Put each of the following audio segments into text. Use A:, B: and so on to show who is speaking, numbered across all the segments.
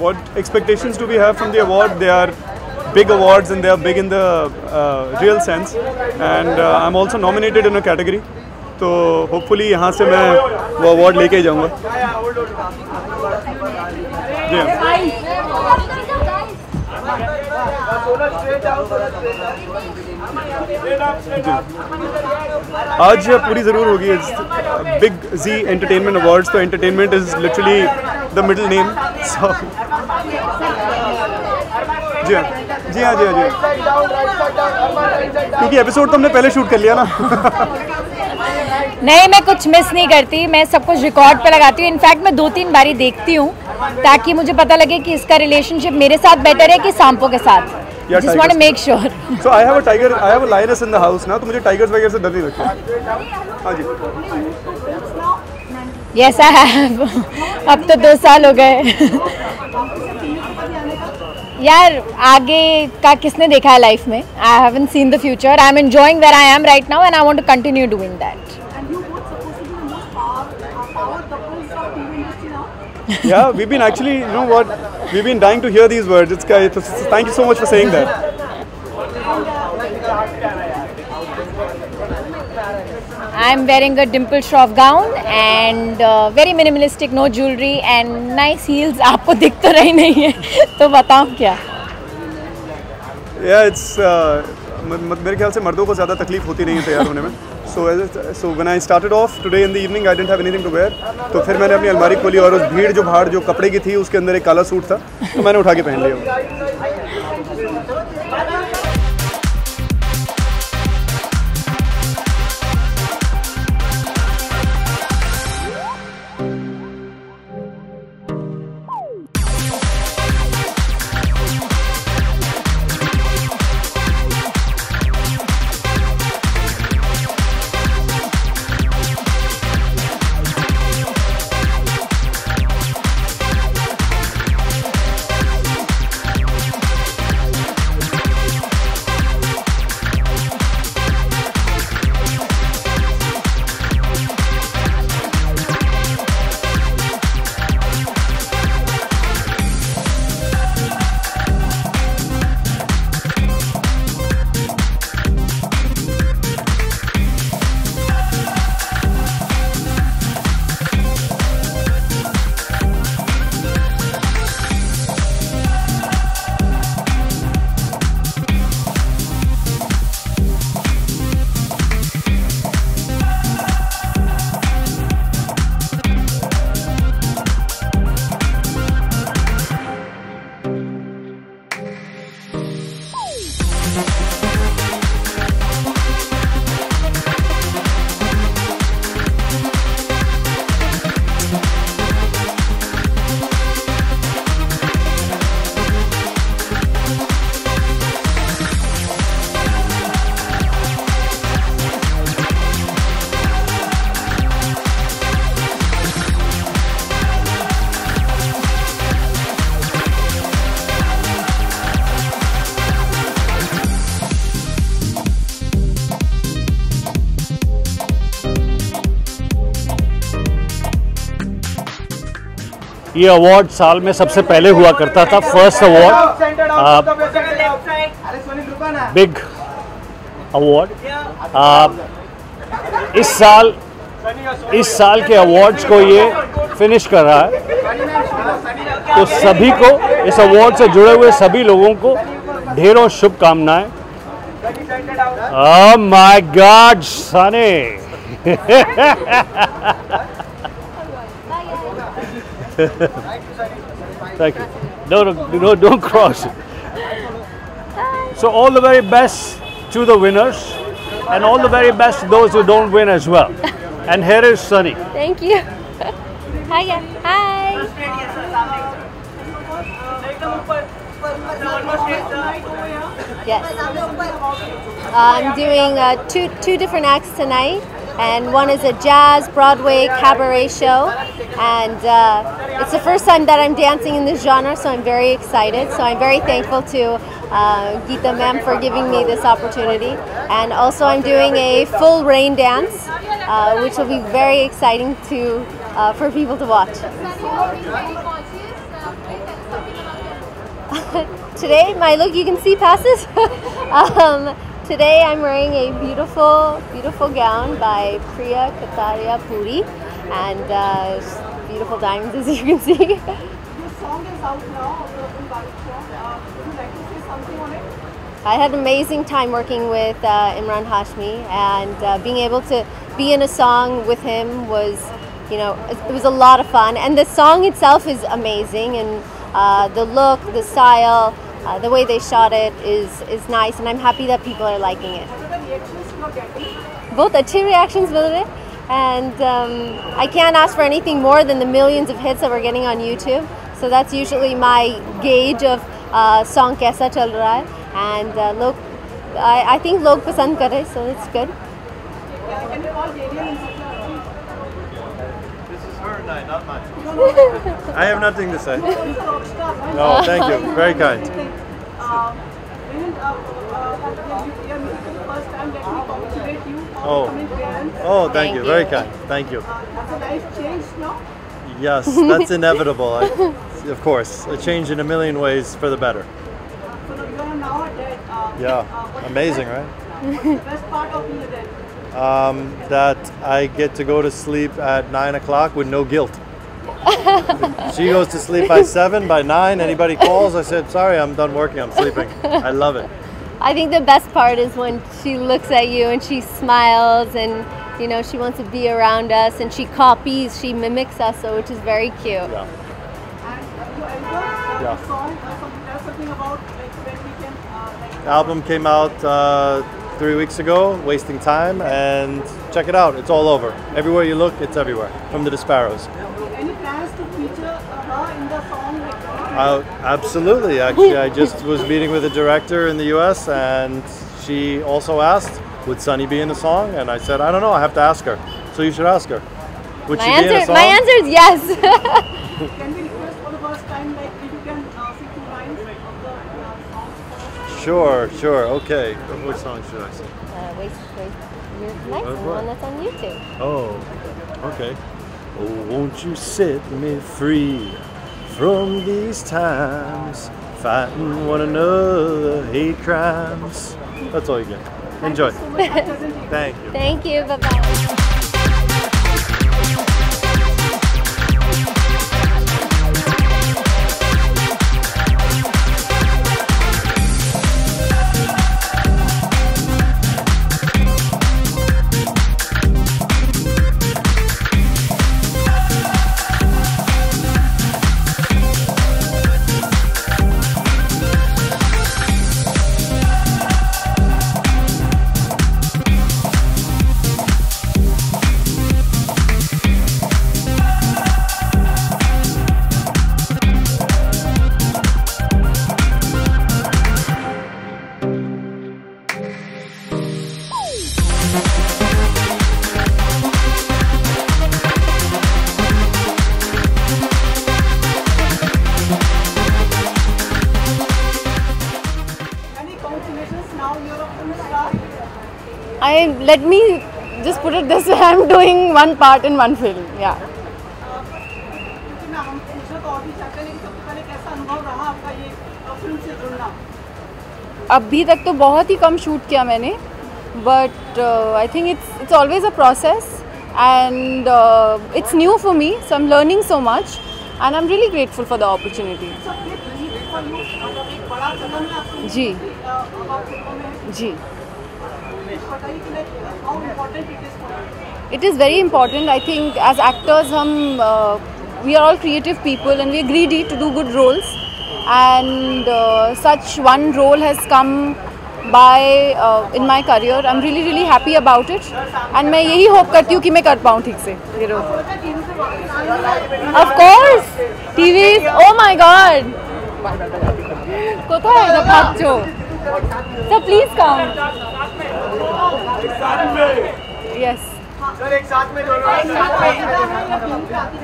A: what expectations do we have from the award? They are big awards and they are big in the real sense. And I'm also nominated in a category. तो hopefully यहाँ से मैं वो award लेके ही जाऊँगा. जी आज पूरी ज़रूर होगी. Big Zee entertainment awards. तो entertainment is literally the middle name. So जी हाँ जी हाँ जी हाँ जी, क्योंकि एपिसोड तो हमने पहले शूट कर लिया ना.
B: नहीं, मैं कुछ मिस नहीं करती, मैं सब कुछ रिकॉर्ड पे लगाती हूँ. इनफैक्ट मैं 2-3 बारी देखती हूँ ताकि मुझे पता लगे कि इसका रिलेशनशिप मेरे साथ बेटर है कि सांपो के साथ. Just want to make sure.
A: So I have a tiger, I have a lioness in the house ना, तो मुझे टाइगर्स वगैरह से डर नहीं लगता. हाँ जी.
B: Yes, I have. अब तो 2 साल हो गए. यार आगे का किसने देखा है लाइफ में? I haven't seen the future. I'm enjoying where I am right now and I want to continue doing that.
C: And you both supposed to be the most power couples of TV industry now.
A: Yeah, we've been actually, you know what, we've been dying to hear these words. Thank you so much for saying that.
B: I'm wearing a dimple shroff gown and very minimalistic, no jewelry and nice heels. आपको दिख तो रही नहीं है, तो बताऊँ क्या?
A: Yeah, it's मेरे ख्याल से मर्दों को ज़्यादा तकलीफ होती नहीं है तैयार होने में. So when I started off today in the evening, I didn't have anything to wear. तो फिर मैंने अपनी अलमारी खोली और उस भीड़ जो भाड़ जो कपड़े की थी उसके अंदर एक काला सूट था, तो मैंने उठा के पहन लिया.
D: ये अवार्ड साल में सबसे पहले हुआ करता था. First award, big award. इस साल के अवार्ड्स को ये फिनिश कर रहा है. तो सभी को, इस अवार्ड से जुड़े हुए सभी लोगों को ढेरों शुभकामनाएं. Oh my God Sunny. Thank you. No, don't cross. So all the very best to the winners, and all the very best to those who don't win as well. And here is Sunny.
B: Thank you. Hi. Hi.
E: Yes. I'm doing two different acts tonight, and one is a jazz Broadway cabaret show, and it's the first time that I'm dancing in this genre, so I'm very excited. So I'm very thankful to Geeta ma'am for giving me this opportunity, and also I'm doing a full rain dance, which will be very exciting for people to watch. Today, my look, you can see passes. Today I'm wearing a beautiful, beautiful gown by Priya Kataria Puri, and beautiful diamonds, as you can see.
C: Your song is out now, the Barak song. Would you like to say something on it?
E: I had an amazing time working with Imran Hashmi, and being able to be in a song with him was, it was a lot of fun. And the song itself is amazing, and the look, the style, the way they shot it is nice, and I'm happy that people are liking it.
C: What are the reactions you are getting?
E: बहुत अच्छे reactions मिल रहे, and I can't ask for anything more than the millions of hits that we're getting on YouTube. So that's usually my gauge of song कैसा चल रहा है, and लोग, I think लोग पसंद कर रहे, so it's good.
C: Can you call Daniel and Satya?
F: This is her night, not mine.
C: No, no,
F: I have nothing to say.
C: he's a rock star, right?
F: Oh, thank you. Very kind.
C: When you hear music for the first time, let me congratulate you on
F: Oh.
C: becoming parents.
F: Oh, thank
E: Thank
F: you.
E: you.
F: Very kind. Thank you.
C: Has your life changed now?
F: Yes, that's inevitable. Of course, a change in a million ways for the better.
C: So you are now a dad.
F: Yeah,
C: What is
F: amazing,
C: the
F: right?
C: best, What's the best part of being a dad?
F: That I get to go to sleep at 9 o'clock with no guilt. She goes to sleep by 7, by 9, anybody calls, I said, sorry, I'm done working, I'm sleeping. I love it.
E: I think the best part is when she looks at you and she smiles, and she wants to be around us, and she copies, she mimics us, so which is very cute.
F: Yeah.
C: And your album,
F: Yeah.
C: the song, tell something about when we can
F: Album came out 3 weeks ago, Wasting Time, and check it out, it's all over. Everywhere you look, it's everywhere, from the Disparos.
C: any plans to feature her in the song?
F: Absolutely, actually, I just was meeting with a director in the US, and she also asked, would Sunny be in the song? And I said, I don't know, I have to ask her. So you should ask her. Would she be in a song?
E: My answer is yes.
C: Can we request for the first time, like if you can sing 2 lines of the song?
F: Sure, okay. Which song should I sing?
E: Waste, you're nice, the
F: what?
E: one that's on YouTube.
F: Oh, okay. Oh, won't you set me free from these times, fighting one another, hate crimes. That's all you get. Enjoy. Thank you.
E: Thank you, bye-bye.
C: Any congratulations, now you're a film star.
G: Let me just put it this way, I'm doing one part in one film, yeah.
C: क्योंकि ना हम पूछना तो और भी चाहते हैं, लेकिन सबसे पहले कैसा अनुभव रहा आपका ये फिल्म से जुड़ना?
G: अभी तक तो बहुत ही कम शूट किया मैंने, but I think it's always a process, and it's new for me, so I am learning so much, and I am really grateful for the opportunity.
C: सब ये believe for you, मतलब एक बड़ा कदम है आपके लिए,
G: जी.
C: अब आप फिल्मों में
G: जी.
C: बताइए कि like how important it is for you.
G: It is very important. I think as actors, we are all creative people and we are greedy to do good roles. And such one role has come by in my career. I'm really, really happy about it. And मैं यही hope करती हूँ कि मैं कर पाऊँ ठीक से ये role. Of course, TVs. Oh my God. কোথায় এটা ভাবছো? So please come. Yes.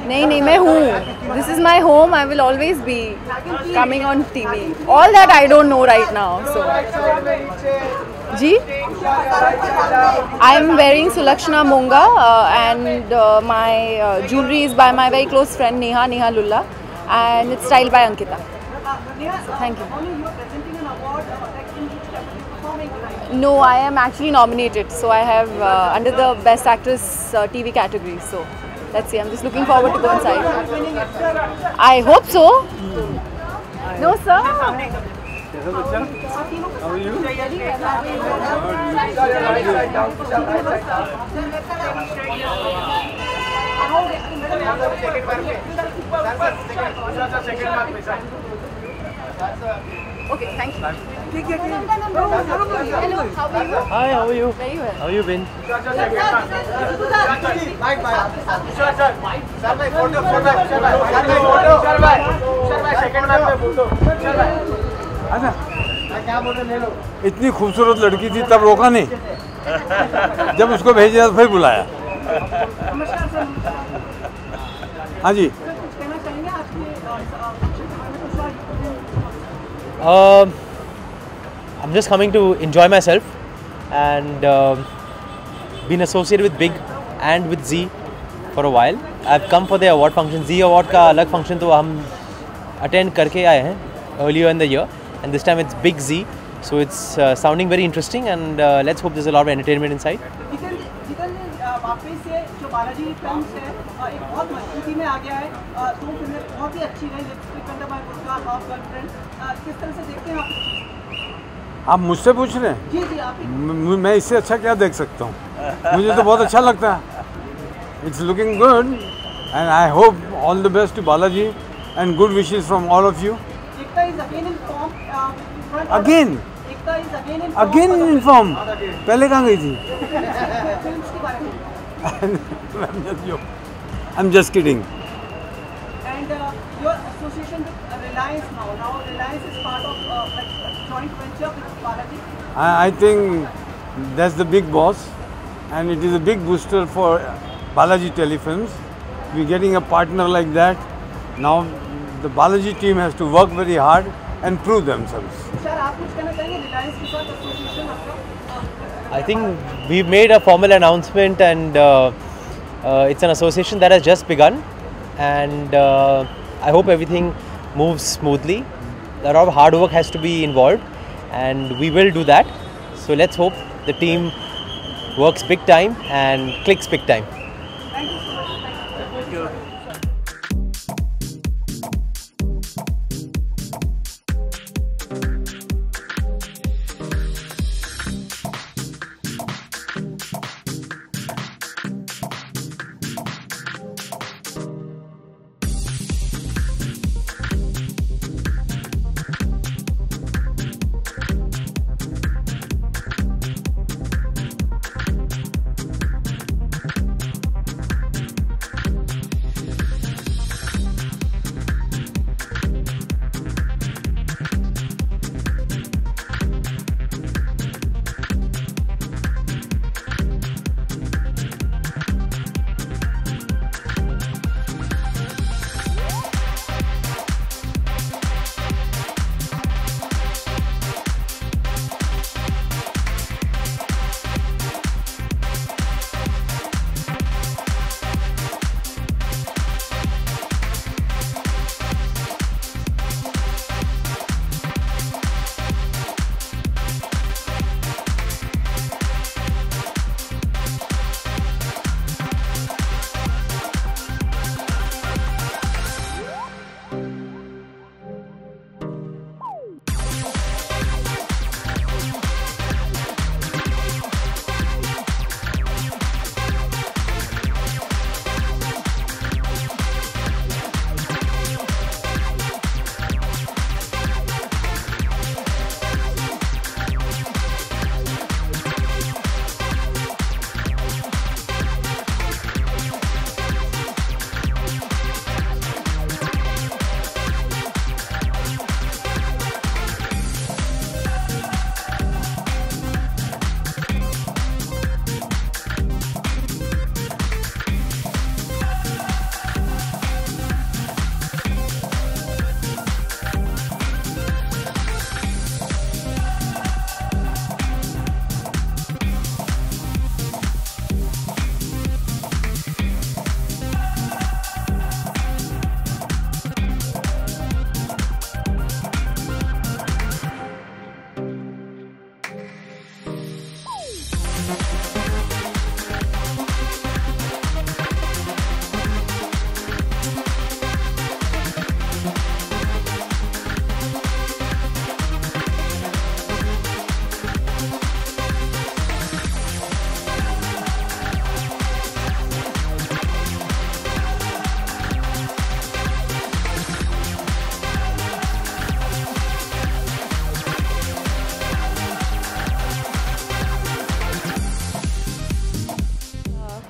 G: नहीं मैं हूँ. This is my home. I will always be coming on TV. All that I don't know right now. So. Ji. I am wearing Sulakshana Monga and my jewelry is by my very close friend Neha Lulla, and it's styled by Ankita. Thank you.
C: Only you are presenting an award, like in which category performing tonight?
G: No, I am actually nominated. So I have under the Best Actress TV category. So let's see. I'm just looking forward to go inside. I hope so. No, sir. Okay, thank you. Hello, how are you?
F: Hi, how are you?
G: Very well.
F: How you been?
H: इतनी खूबसूरत लड़की थी तब रोका नहीं, जब उसको भेजा तो फिर बुलाया। हाँ जी।
I: I'm just coming to enjoy myself and been associated with Big and with Z for a while. I've come for the award function. Z award का अलग function तो हम attend करके आए हैं earlier in the year, and this time it's Big Z, so it's sounding very interesting, and let's hope there's a lot of entertainment inside.
C: वापस से जो बालाजी फिल्म्स है एक बहुत मजबूती में आ गया है, दो फिल्में बहुत ही अच्छी रही, lipstick under my Burkha, half girlfriend, किस तरह से देखते हैं
H: आप मुझसे पूछ रहे हैं?
C: जी जी आप
H: मैं इससे अच्छा क्या देख सकता हूँ? मुझे तो बहुत अच्छा लगता है। It's looking good, and I hope all the best to Balaji and good wishes from all of you.
C: Ekta is again in form.
H: Again?
C: Ekta is again in form.
H: Again in form? पहले कहाँ गई थी?
C: Films के बारे में.
H: I'm just kidding.
C: And your association with Reliance now. Now Reliance is part of like joint venture with Balaji.
H: I think that's the big boss, and it is a big booster for Balaji Telefilms. We're getting a partner like that. Now the Balaji team has to work very hard and prove themselves.
C: Sir आप कुछ कहना चाहेंगे Reliance के साथ association आपका?
I: I think we've made a formal announcement, and it's an association that has just begun, and I hope everything moves smoothly. A lot of hard work has to be involved, and we will do that. So let's hope the team works big time and clicks big time.
C: Thank you so much. Thank you.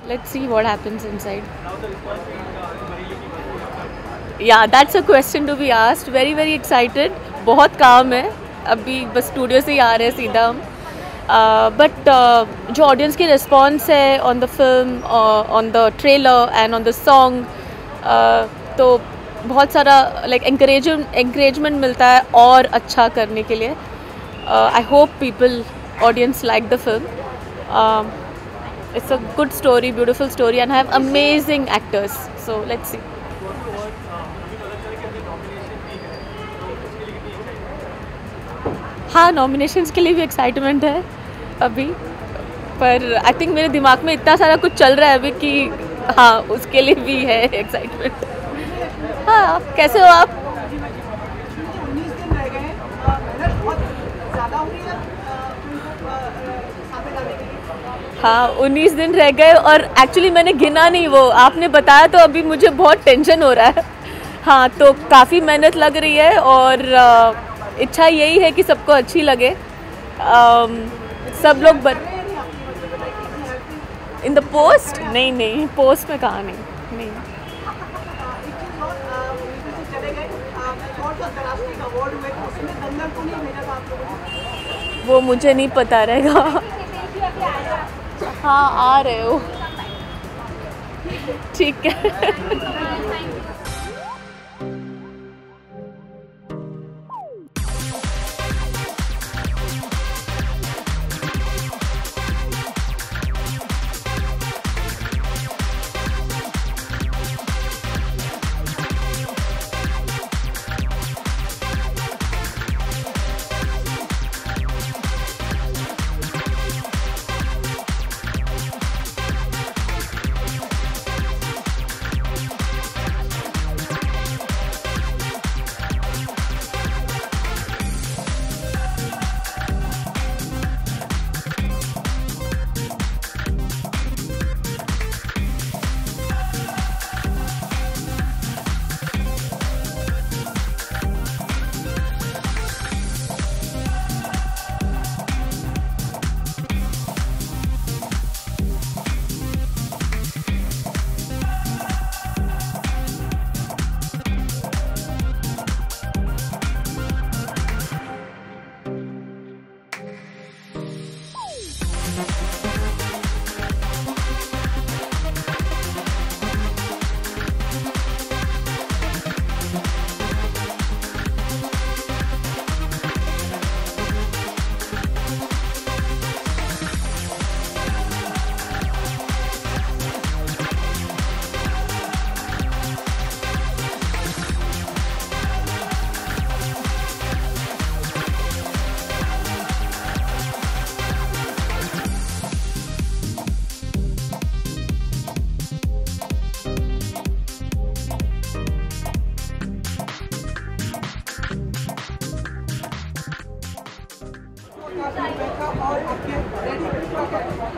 J: let's see what happens inside. Yeah, that's a question to be asked. Very very excited. बहुत काम है अभी, बस studio से ही आ रहे हैं सीधा हम. But जो ऑडियंस की रिस्पॉन्स है on the film, on the trailer and on the song, तो बहुत सारा लाइक encouragement मिलता है और अच्छा करने के लिए. I hope people, audience like the film. It's a good story, beautiful story, and have amazing actors. So let's see. हाँ, नॉमिनेशंस के लिए भी एक्साइटमेंट है अभी, पर आई थिंक मेरे दिमाग में इतना सारा कुछ चल रहा है अभी कि हाँ, उसके लिए भी है एक्साइटमेंट. हाँ, कैसे हो आप?
C: 19 दिन रह गए हैं, मेहनत बहुत ज़्यादा हो रही है सामने लाने के लिए.
J: हाँ, 19 दिन रह गए और एक्चुअली मैंने गिना नहीं, वो आपने बताया तो अभी मुझे बहुत टेंशन हो रहा है. हाँ, तो काफ़ी मेहनत लग रही है और इच्छा यही है कि सबको अच्छी लगे. सब लोग इन द पोस्ट नहीं, पोस्ट में कहा नहीं. वो मुझे नहीं पता रहेगा. हाँ, आ रहे हो, ठीक है.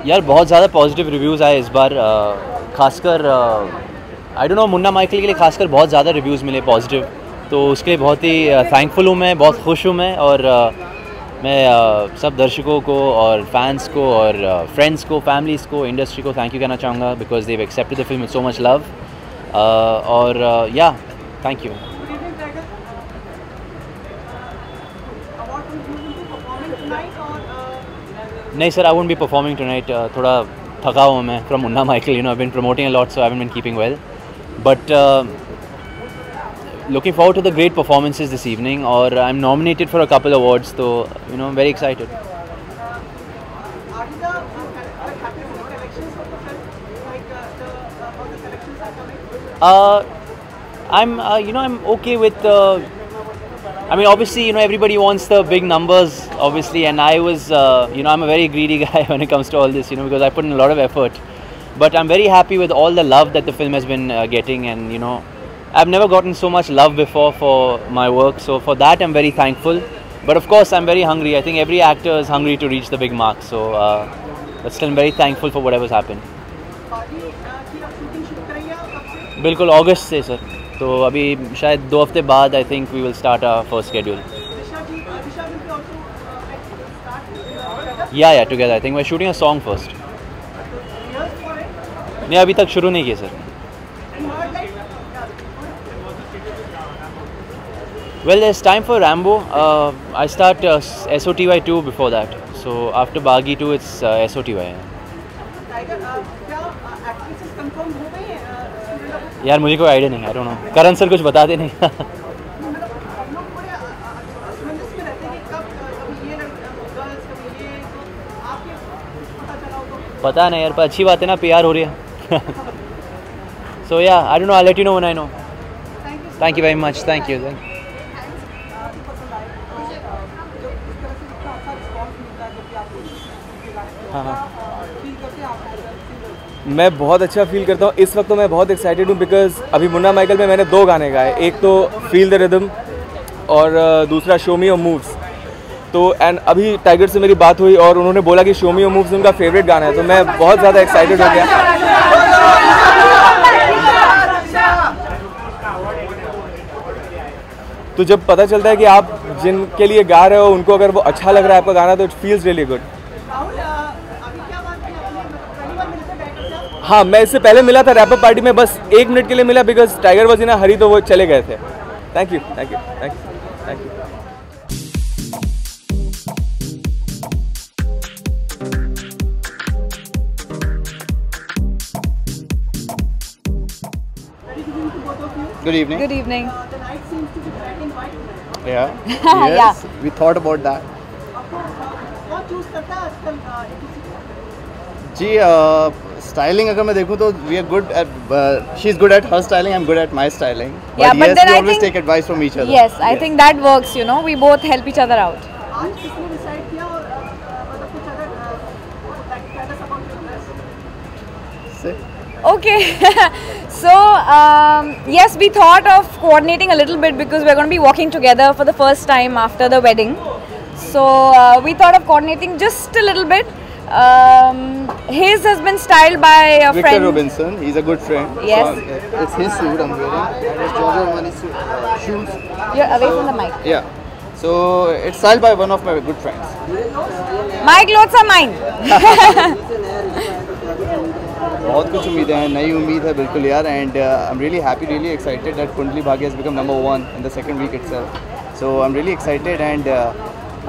I: यार बहुत ज़्यादा पॉजिटिव रिव्यूज़ आए इस बार, खासकर I don't know Munna Michael के लिए खासकर बहुत ज़्यादा रिव्यूज़ मिले पॉजिटिव, तो उसके लिए बहुत ही थैंकफुल हूँ मैं, बहुत खुश हूँ मैं. और मैं सब दर्शकों को और फैंस को और फ्रेंड्स को, फैमिलीज़ को, इंडस्ट्री को थैंक यू कहना चाहूँगा because they've accepted the film with so much love. और या थैंक यू. नहीं sir, I won't be performing tonight. थोड़ा थका हूँ मैं from Munna Michael, you know, I been promoting a lot so I haven't been keeping well, but looking forward to the great performances this evening, or I'm nominated for a couple awards, so you know, I'm very excited. I'm okay with I mean, obviously, you know, everybody wants the big numbers, obviously, and I was, I'm a very greedy guy when it comes to all this, you know, because I put in a lot of effort. But I'm very happy with all the love that the film has been getting, and you know, I've never gotten so much love before for my work, so for that I'm very thankful. But of course, I'm very hungry. I think every actor is hungry to reach the big mark. So, but still, I'm very thankful for whatever's happened. बिल्कुल अगस्त से sir, तो अभी शायद 2 हफ्ते बाद I think we will start our first schedule. Yeah, together. I think we're shooting a song first.
K: नहीं अभी तक शुरू नहीं किए sir. Well, there's time for Rambo. I start SOTY 2 before that. So after Baghi 2, it's SOTY. यार मुझे कोई idea नहीं. I don't know. Karan sir कुछ बताते नहीं. पता नहीं यार, पर अच्छी बात है ना, PR हो रही है. So yeah, I don't know. I'll let you know when I know. Thank you very much. Thank you.
L: मैं बहुत अच्छा फील करता हूँ इस वक्त. तो मैं बहुत एक्साइटेड हूँ बिकॉज अभी मुन्ना माइकल में मैंने 2 गाने गाए. एक तो फील द रिदम और दूसरा शो मी योर मूव्स. तो एंड अभी टाइगर से मेरी बात हुई और उन्होंने बोला कि शो मी योर मूव्स उनका फेवरेट गाना है. तो मैं बहुत ज़्यादा एक्साइटेड हो गया. तो जब पता चलता है कि आप जिनके लिए गा रहे हो उनको अगर वो अच्छा लग रहा है आपका गाना, तो इट फील्स रियली गुड. हाँ, मैं इससे पहले मिला था रैप अप पार्टी में, बस 1 मिनट के लिए मिला बिकॉज टाइगर वॉज इन अ हरी, तो वो चले गए थे. Thank you, thank you, thank you, thank you.
M: Good evening.
B: Good evening.
C: The night seems to be black and white.
M: Yeah.
B: Yeah.
M: Yes. We thought about that.
C: कौन choose करता है आजकल
M: जी styling अगर मैं देखूँ तो we are good at she is good at her styling, I'm good at my styling.
B: Yeah, but
M: yes,
B: then
M: we
B: I
M: always
B: think
M: take advice from each other.
B: Yes, I think that works. You know, we both help each other out.
C: आज किसने decide किया और मतलब कुछ अगर tell us about your dress.
B: Okay. So yes, we thought of coordinating a little bit because we're going to be walking together for the first time after the wedding. So we thought of coordinating just a little bit. His has been styled by a
M: Victor
B: friend.
M: Robinson, he's a good friend.
B: Yes.
M: So, it's his suit I'm wearing. And it's Giorgio Armani's shoes.
B: You're away from the mic.
M: Yeah. So it's styled by one of my good friends.
B: My clothes are mine.
M: बहुत कुछ उम्मीदें हैं, नई उम्मीद है बिल्कुल यार. And I am really happy, really excited that Kundali Bhagya has become number 1 in the second week itself. So I'm really excited and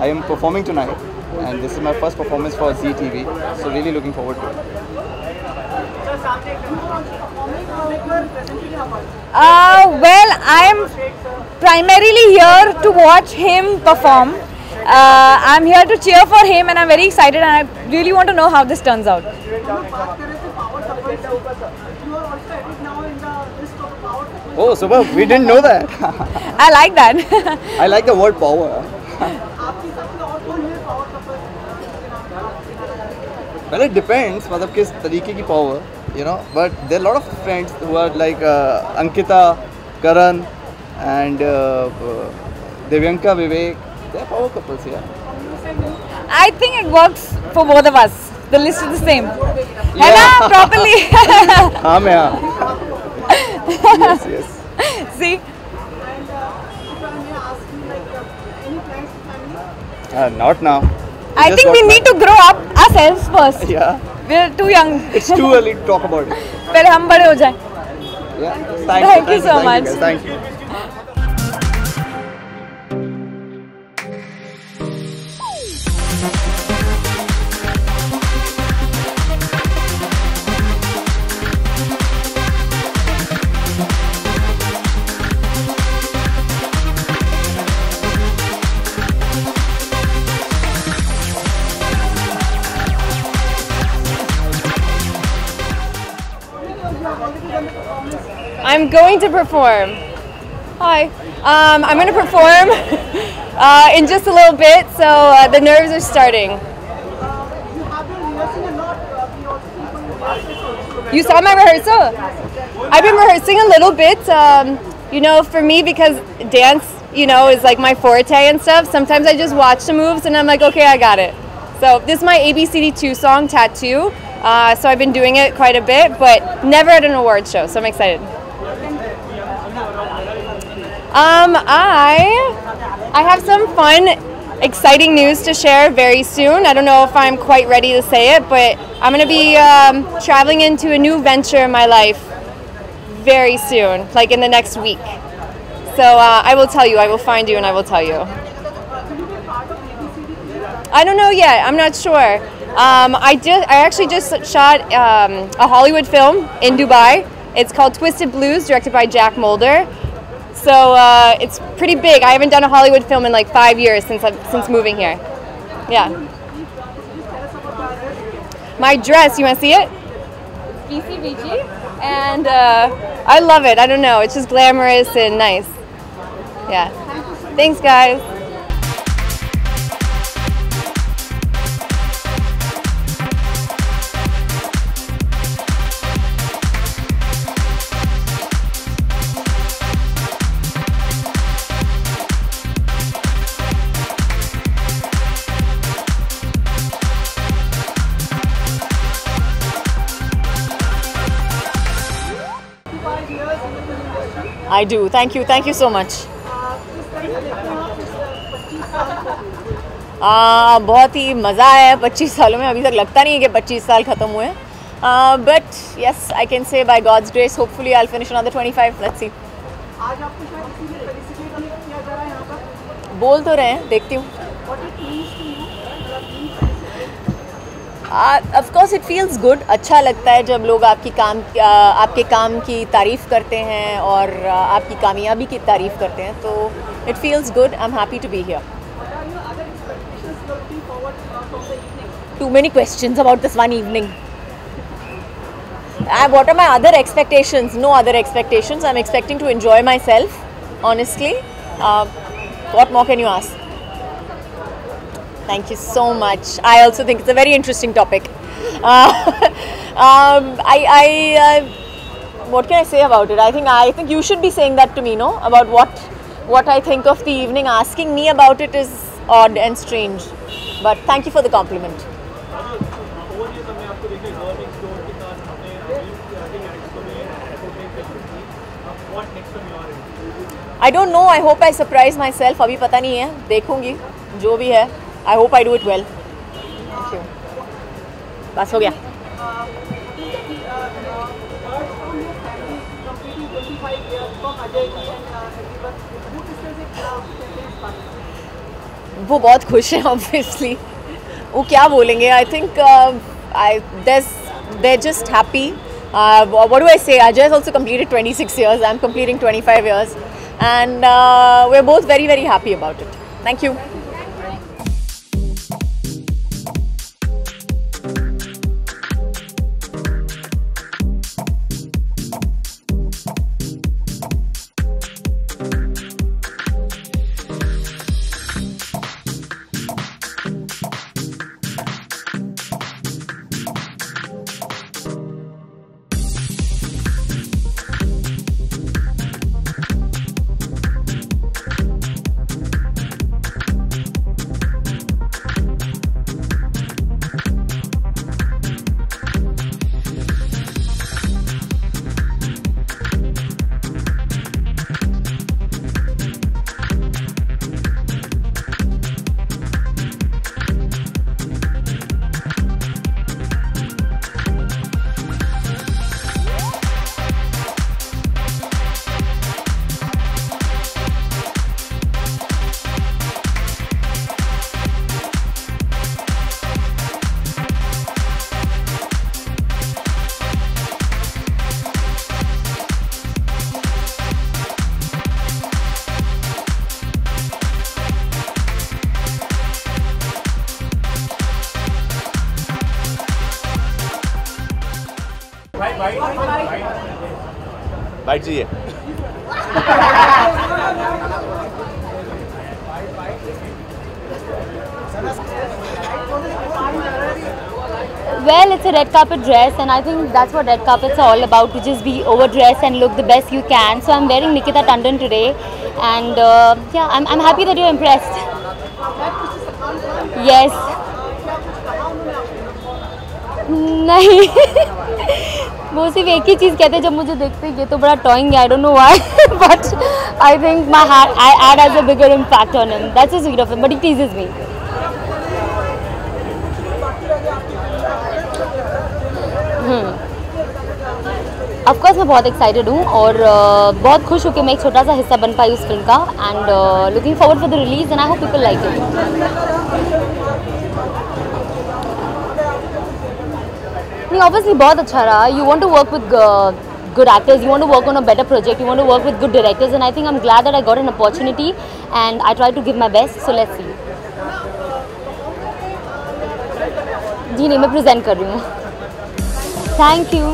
M: I am performing tonight and this is my first performance for Zee TV. So really looking forward to it.
B: Well, I am primarily here to watch him perform. I'm here to cheer for him and I'm very excited and I really want to know how this turns out.
M: Oh, super, we didn't know that.
B: I like that.
M: I like the word power. Well, it depends, मतलब किस तरीके की power, you know. But there are a lot of friends who are like Ankita, Karan, and Devyanka, Vivek. They are power couples, yeah.
B: I think it works for both of us. The list is the same. है ना properly?
M: हाँ मैं हाँ. Yes, yes.
B: See?
M: Not now.
B: I think we need to grow up ourselves first.
M: Yeah.
B: We're too young.
M: It's too early to talk about it.
B: पहले हम बड़े हो जाएं.
M: Yeah.
B: Thank you so much.
M: Guys. Thank you.
N: I'm going to perform. Hi. I'm going to perform in just a little bit, so the nerves are starting. You saw my rehearsal? I've been rehearsing a little bit, you know, for me, because dance, you know, is like my forte and stuff. Sometimes I just watch the moves and I'm like, okay, I got it. So this is my ABCD2 song, Tattoo. So I've been doing it quite a bit, but never at an awards show, so I'm excited. I have some fun, exciting news to share very soon. I don't know if I'm quite ready to say it, but I'm going to be traveling into a new venture in my life very soon, like in the next week. So I will tell you, I will find you and I will tell you. I don't know yet, I'm not sure. I actually just shot a Hollywood film in Dubai. It's called Twisted Blues, directed by Jack Mulder. So it's pretty big. I haven't done a Hollywood film in like 5 years since moving here. Yeah. My dress, you want to see it? BCBG. And I love it. I don't know. It's just glamorous and nice. Yeah. Thanks, guys.
O: I do. Thank you so much. बहुत ही मज़ा आया है 25 सालों में. अभी तक लगता नहीं है कि 25 साल ख़त्म हुए हैं. But yes, I can say by God's grace, hopefully I'll finish another 25. Let's see. बोल तो रहे हैं, देखती हूँ. Of course it feels good. अच्छा लगता है जब लोग आपके काम की तारीफ़ करते हैं और आपकी कामयाबी की तारीफ़ करते हैं. तो it feels good. I'm happy to be here. Too many questions about this one evening. What are my other expectations? No other expectations. I'm expecting to enjoy myself, honestly. What more can you ask? Thank you so much. I also think it's a very interesting topic. What can I say about it? I think you should be saying that to me, no? About what I think of the evening. Asking me about it is odd and strange. But thank you for the compliment. I don't know. I hope I surprise myself. अभी पता नहीं है. देखूँगी. जो भी है. I hope I do it well. Thank you. बस हो गया. वो बहुत खुश हैं obviously. वो क्या बोलेंगे? I think they're just happy. What do I say? Ajay has also completed 26 years. I'm completing 25 years. And we're both very, very happy about it. Thank you.
F: Bite चाहिए.
P: Well, it's a red carpet dress, and I think that's what red carpets are all about, to just be overdressed and look the best you can. So I'm wearing Nikita Tandon today, and yeah, I'm happy that you're impressed. Yes. नहीं वो सिर्फ एक ही चीज़ कहते हैं जब मुझे देखते हैं ये तो बड़ा टॉइंग है. I don't know why, but I think my ad has a bigger impact on him. That's so sweet of him, but he teases me. Of course मैं बहुत एक्साइटेड हूँ और बहुत खुश हूँ कि मैं एक छोटा सा हिस्सा बन पाई उस फिल्म का and looking forward for the release and I hope people like it. नहीं ऑब्वियसली बहुत अच्छा रहा। You want to work with good actors, you want to work on a better project, you want to work with good directors, and I think I'm glad that I got an opportunity and I tried to give my best, so let's see. जी नहीं, मैं present कर रही हूँ। Thank you.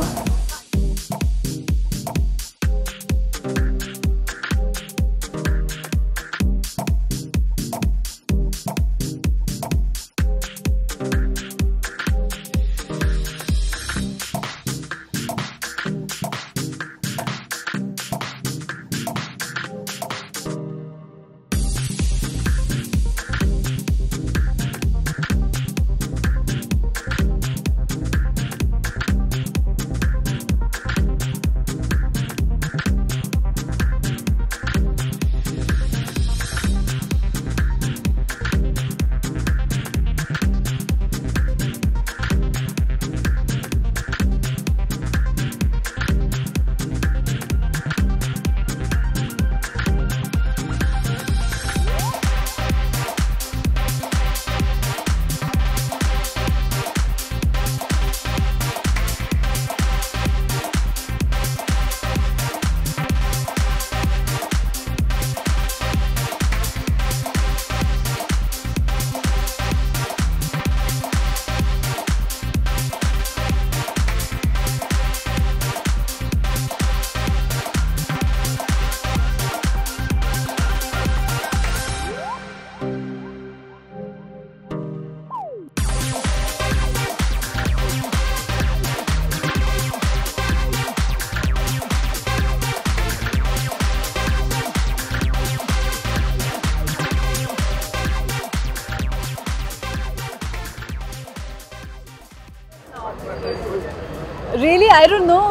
G: Really, I don't know.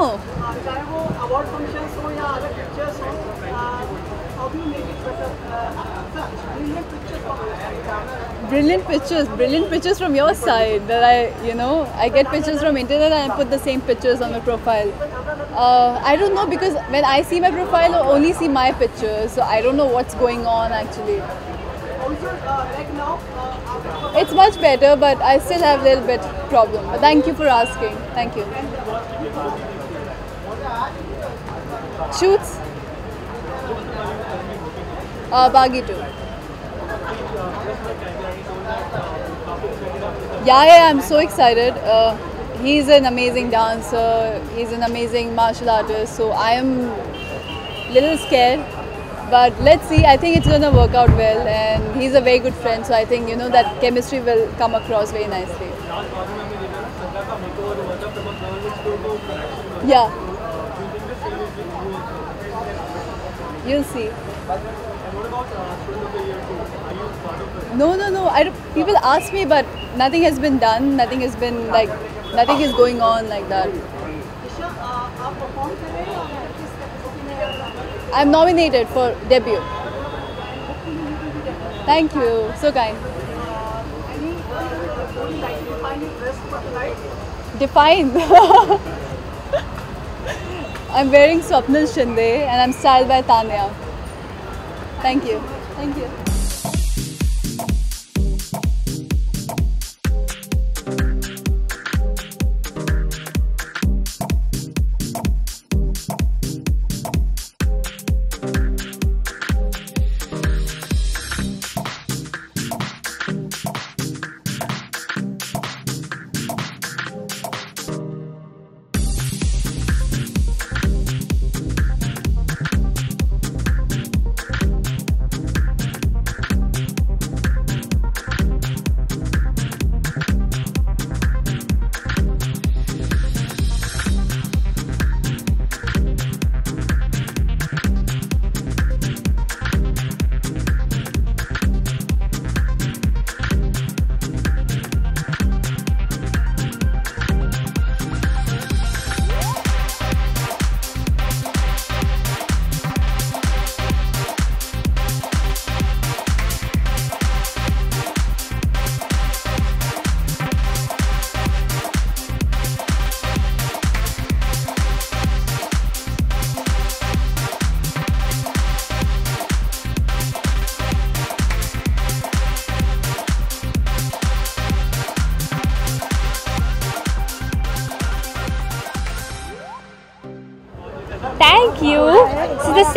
C: चाहे वो award functions हो या other pictures हो, how do you make it better?
G: Brilliant pictures from your side. That I get pictures from internet and I put the same pictures on my profile. I don't know, because when I see my profile, I only see my pictures, so I don't know what's going on actually.
C: Also, like now,
G: It's much better, but I still have a little bit problem. But thank you for asking. Thank you. Shoots? Baghi 2. Yeah, I'm so excited. He's an amazing dancer. He's an amazing martial artist. So I am a little scared. But let's see, I think it's going to work out well, and he's a very good friend, so I think, that chemistry will come across very nicely. Yeah. You'll see. No. People ask me, but nothing has been done, nothing is going on like that. I'm nominated for debut. Thank you, so kind. Define. I'm wearing Swapnil Shinde and I'm styled by Tanya. Thank you. Thank you.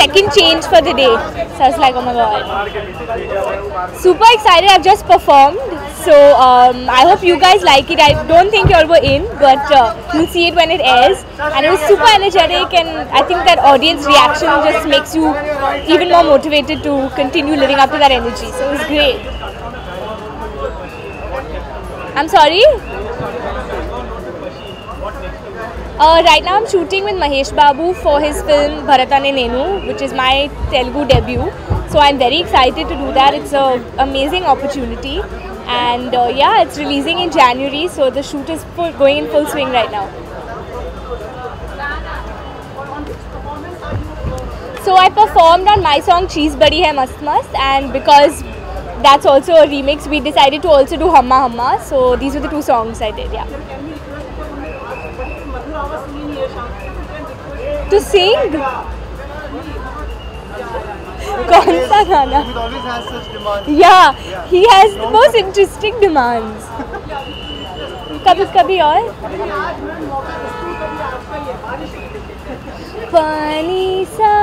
P: second change for the day. So I was like, oh my god. Super excited. I've just performed. So I hope you guys like it. I don't think you all were in, but you'll see it when it airs. And it was super energetic, and I think that audience reaction just makes you even more motivated to continue living up to that energy. So it was great. I'm sorry? Right now I'm shooting with Mahesh Babu for his film Bharatane Nenu, which is my Telugu debut. So I'm very excited to do that. It's an amazing opportunity. And yeah, it's releasing in January, so the shoot is going in full swing right now. So I performed on my song Cheese Badi Hai Mast Mast, and because that's also a remix, we decided to also do Hamma Hamma. So these were the two songs I did, yeah. To sing? Kaun sa gana? He always has such demands. Yeah, he has the most interesting demands. Kabhi aur? Pani sa.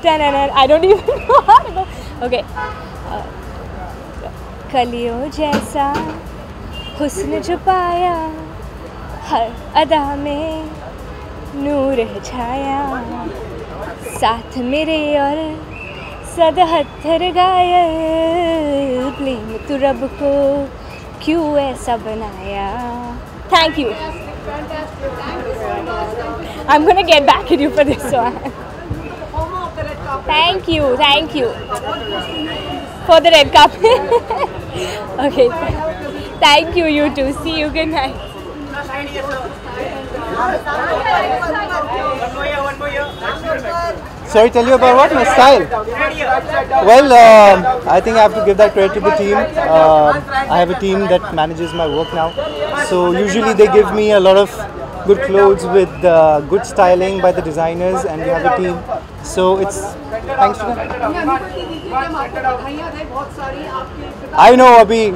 P: I don't even know how to go. Okay. Kaliyo jaisa husn jo paya har ada mein नूर है छाया साथ मेरे और सद हत्थर गाया plane तू रब को क्यों ऐसा बनाया. Thank you. I'm gonna get back at you for this one. Thank you for the red carpet. Okay, thank you, you too. See you, good night.
Q: Sorry, tell you about what? My style? Well, I think I have to give that credit to the team. I have a team that manages my work now. So usually they give me a lot of good clothes with good styling by the designers, and we have a team. So it's thanks to them. I know, अभी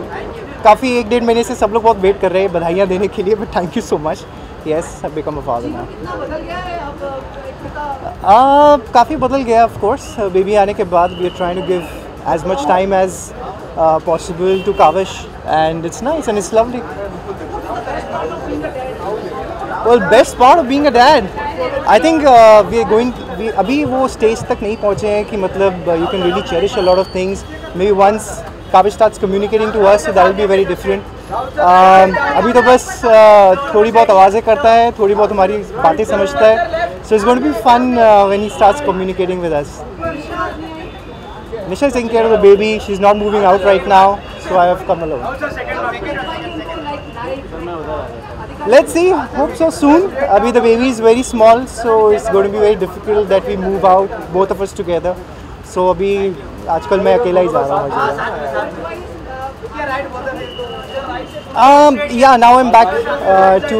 Q: काफ़ी 1-1.5 महीने से सब लोग बहुत wait कर रहे हैं बधाइयाँ देने के लिए, but thank you so much. Yes, I've become a father now. काफ़ी बदल गया, of course. Baby आने के बाद we are trying to give as much time as possible to Kavish, and it's nice and it's lovely. Well, best part of being a dad, I think we are going. अभी वो stage तक नहीं पहुँचे हैं कि मतलब you can really cherish a lot of things. Maybe once Kavish starts communicating to us, so that will be very different. अभी तो बस थोड़ी बहुत आवाज़ें करता है, थोड़ी बहुत हमारी बातें समझता है. So it's going to be fun when he starts communicating with us. Nisha is taking care of the baby. She's not moving out right now, so I have come alone. Let's see. Hope so soon. Abhi the baby is very small, so it's going to be very difficult that we move out, both of us together. So अभी आजकल मैं अकेला ही जा रहा हूँ हर जगह. Yeah, now I'm back to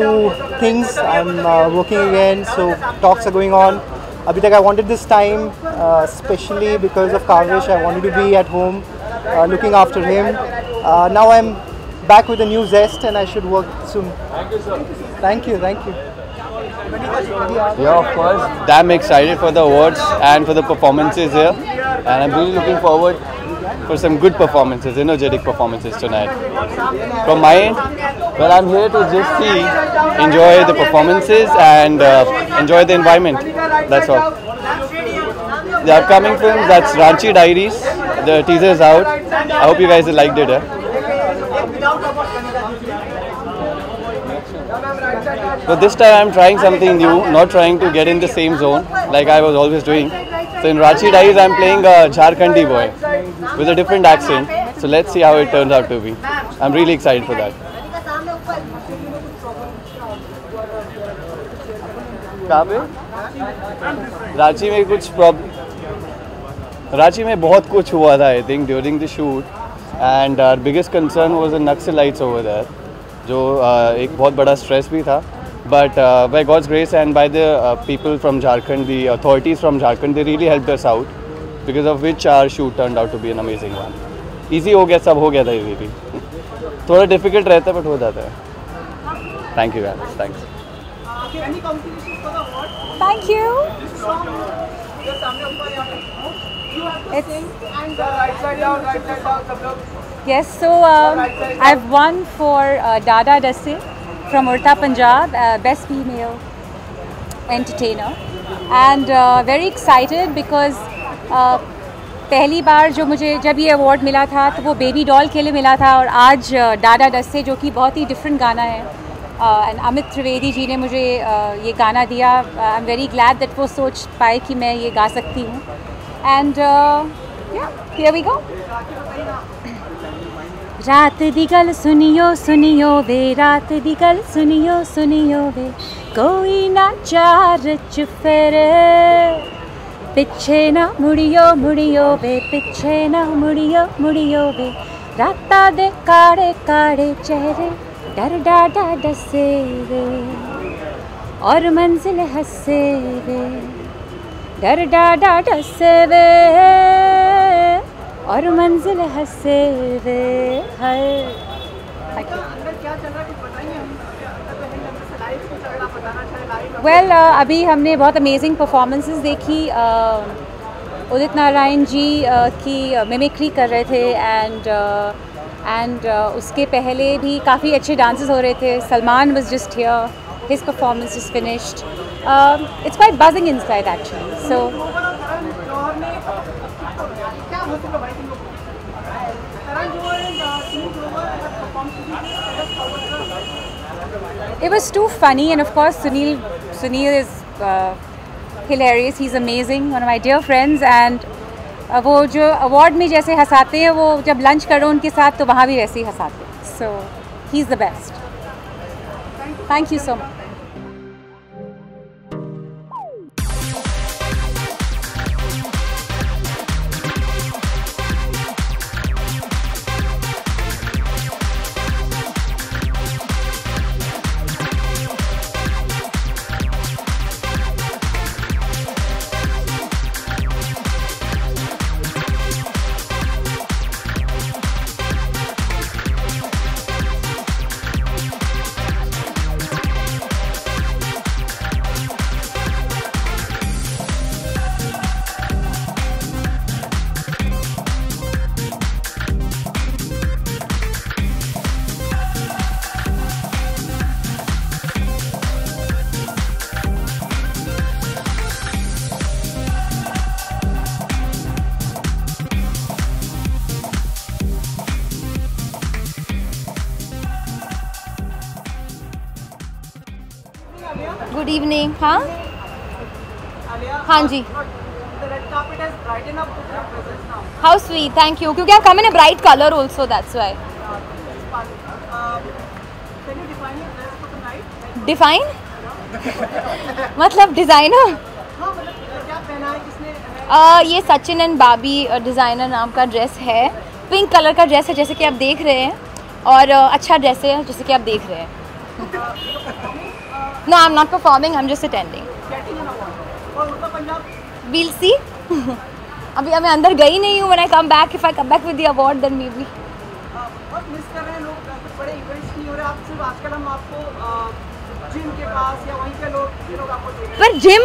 Q: things. I'm working again, so talks are going on. Abhi tak I wanted this time, especially because of Kavish. I wanted to be at home, looking after him. Now I'm back with a new zest, and I should work soon. Thank you, sir. Thank you.
M: Yeah, of course. Damn excited for the awards and for the performances here, and I'm really looking forward for some good performances, energetic performances tonight. From my end, well, I'm here to just enjoy the performances and enjoy the environment. That's all. The upcoming film, that's Ranchi Diaries. The teaser is out. I hope you guys liked it. But this time I'm trying something new, not trying to get in the same zone like I was always doing. So in Ranchi Diaries, I'm playing a Jharkhandi boy with a different accent. So let's see how it turns out to be. I'm really excited for that. कहाँ पे? रांची में कुछ रांची में बहुत कुछ हुआ था I think during the shoot, and our biggest concern was the Naxalites over there, जो एक बहुत बड़ा stress भी था. But by God's grace and by the people from Jharkhand, the authorities from Jharkhand, they really helped us out, because of which our shoot turned out to be an amazing one. Easy हो गया, सब हो गया था easily. थोड़ा difficult रहता है but हो जाता है. Thank you guys. Thanks.
B: Thank you.
R: Yes, so I've won for Dada Dasse from Urta, Punjab, Best Female Entertainer, and very excited because पहली बार जो मुझे जब ये अवार्ड मिला था तो वो बेबी डॉल के लिए मिला था, और आज डाडा डस्से जो कि बहुत ही डिफरेंट गाना है, एंड अमित त्रिवेदी जी ने मुझे ये गाना दिया. I am very glad that वो सोच पाए कि मैं ये गा सकती हूँ. And here we go. रात दी गल सुनियो सुनियो वे, रात दी गल सुनियो सुनियो वे, कोई ना चार च फेरे, पिछे ना मुड़ियो मुड़ियो वे, पिछे ना मुड़ियो मुड़ियो वे, राता दे काड़े काड़े चेहरे, डर डाडा डसे वे, और मंजिल हंसे वे, डर डाडा डसे वे, और मंजिल हंसे वे. वेल अभी हमने बहुत अमेजिंग परफॉर्मेंसेस देखी. उदित नारायण जी की मिमिक्री कर रहे थे, एंड उसके पहले भी काफ़ी अच्छे डांसेस हो रहे थे. Salman was just here, his performance is finished. It's quite buzzing inside actually. So it was too funny, and of course Sunil is hilarious. He's amazing, one of my dear friends, and वो जो award में जैसे हंसाते हैं, वो जब lunch करो उनके साथ तो वहाँ भी वैसे ही हंसाते हैं. So he's the best. Thank you so much.
P: Good evening. हाँ हाँ जी. How sweet, thank you. क्योंकि I come in a bright colour also, that's why. Define मतलब डिज़ाइनर. ये सचिन एंड बाबी डिज़ाइनर नाम का ड्रेस है. पिंक कलर का ड्रेस है जैसे कि आप देख रहे हैं, और अच्छा ड्रेस है जैसे कि आप देख रहे हैं. No, I'm not performing. I'm just attending. We'll see. अभी मैं अंदर गई नहीं हूँ. When I come back, if I come back with the award, then maybe.
C: बहुत मिस कर रहे हैं लोग, बड़े इवेंट्स नहीं हो रहे. आप सिर्फ आजकल हम आपको जिम के पास या वहीं पे लोग आपको देख रहे हैं.
P: पर जिम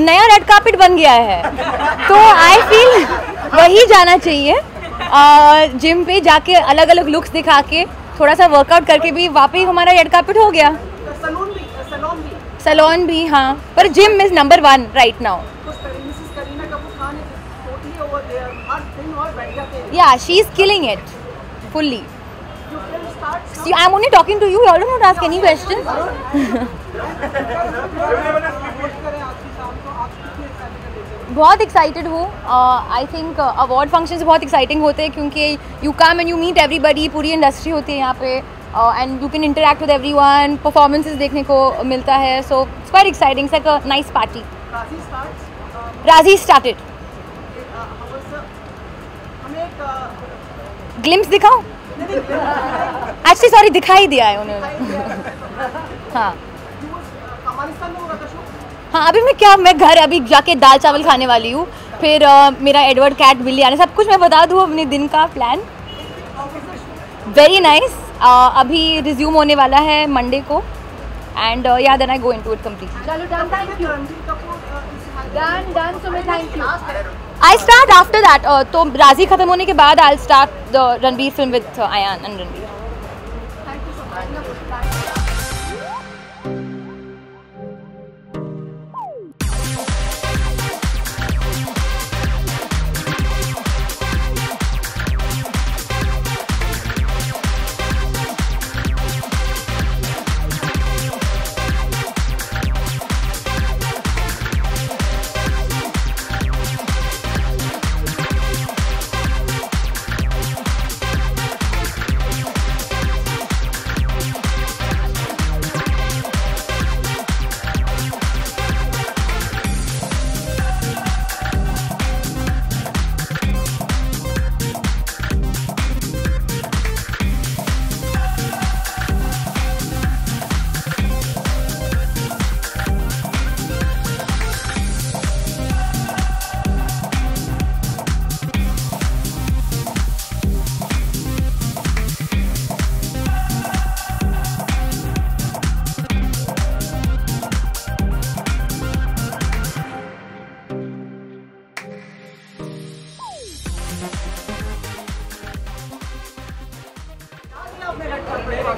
P: नया रेड कार्पेट बन गया है, तो I feel वही जाना चाहिए. जिम पे जाके अलग अलग लुक्स दिखा के थोड़ा सा वर्कआउट करके भी वापस हमारा रेड कार्पेट हो गया. सैलून भी हाँ, पर gym is number 1 right now. Yeah, she's killing it fully. See, I'm only talking to you. You all don't ask any questions. बहुत एक्साइटेड हूँ. आई थिंक अवार्ड फंक्शन बहुत एक्साइटिंग होते हैं क्योंकि you come and you meet everybody. पूरी industry होती है यहाँ पे, and you can interact with everyone. Performances देखने को मिलता है, so it's quite exciting. It's like a nice party. Raazi started. Glimpse दिखाओ. एक्चुअली सॉरी, दिखाई दिया है उन्होंने. हाँ हाँ, अभी मैं घर अभी जाके दाल चावल खाने वाली हूँ. फिर मेरा एडवर्ड कैट बिल्ली आने, सब कुछ मैं बता दूँ अपने दिन का प्लान. Very nice. अभी रिज्यूम होने वाला है मंडे को, एंड या then I go into it completely. चलो done, thank you. Done. Sumit, thank you.
B: I start after that. तो राजी खत्म होने के बाद I'll start the Ranveer film with Ayan and Ranveer.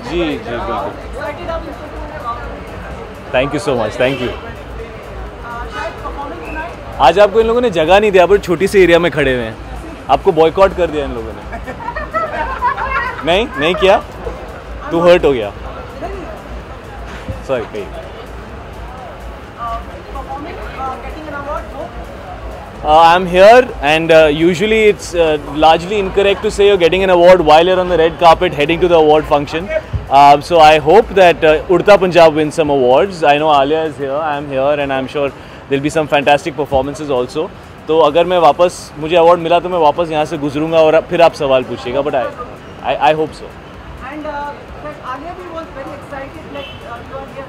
F: जी बिल्कुल। Thank you so much, thank you. आज आपको इन लोगों ने जगह नहीं दिया, पर छोटी सी एरिया में खड़े हुए हैं। आपको बॉयकॉट कर दिया इन लोगों ने। नहीं किया, तू हर्ट हो गया। सॉरी कहीं I'm here, and usually it's largely incorrect to say you're getting an award while you're on the red carpet heading to the award function. So I hope that Udta Punjab wins some awards. I know Alia is here, I'm here, and I'm sure there'll be some fantastic performances also. तो अगर मैं वापस मुझे award मिला तो मैं वापस यहाँ से गुजरूंगा और फिर आप सवाल पूछिएगा, but I hope so.
C: And Alia bhi was very excited like you are here.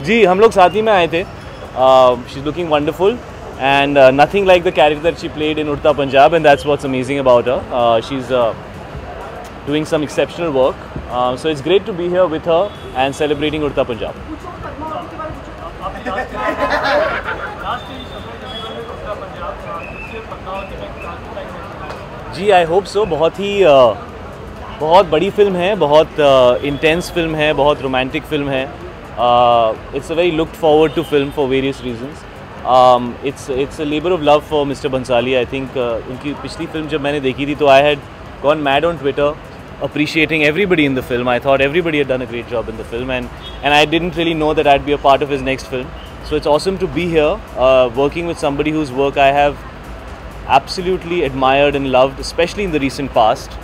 F: जी हम लोग साथ ही में आए थे. She's looking wonderful. And nothing like the character that she played in Udta Punjab, and that's what's amazing about her. She's doing some exceptional work, so it's great to be here with her and celebrating Udta Punjab. Ji I hope so. बहुत बड़ी film है, बहुत intense film है, बहुत romantic film है. It's a very looked forward to film for various reasons. It's a labor of love for Mr. Bhansali. I think उनकी पिछली film जब मैंने देखी थी तो I had gone mad on Twitter appreciating everybody in the film. I thought everybody had done a great job in the film, and I didn't really know that I'd be a part of his next film. So it's awesome to be here working with somebody whose work I have absolutely admired and loved, especially in the recent past.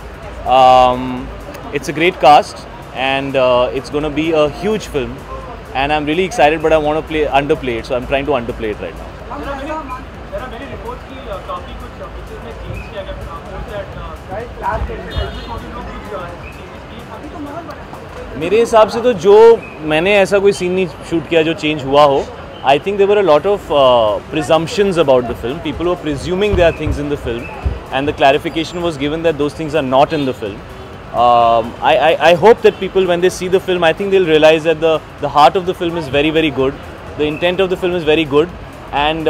F: It's a great cast, and it's going to be a huge film. And I'm really excited, but I want to underplay it, so I'm trying to underplay it right now.
S: There are many reports कि काफी कुछ pictures में change किया गया
F: मेरे हिसाब से तो जो मैंने ऐसा कोई सीन नहीं शूट किया जो चेंज हुआ हो. I think there were a lot of presumptions about the film. People were presuming there are things in the film, and the clarification was given that those things are not in the film. I hope that people, when they see the film, I think they'll realize that the heart of the film is very, very good. The intent of the film is very good, and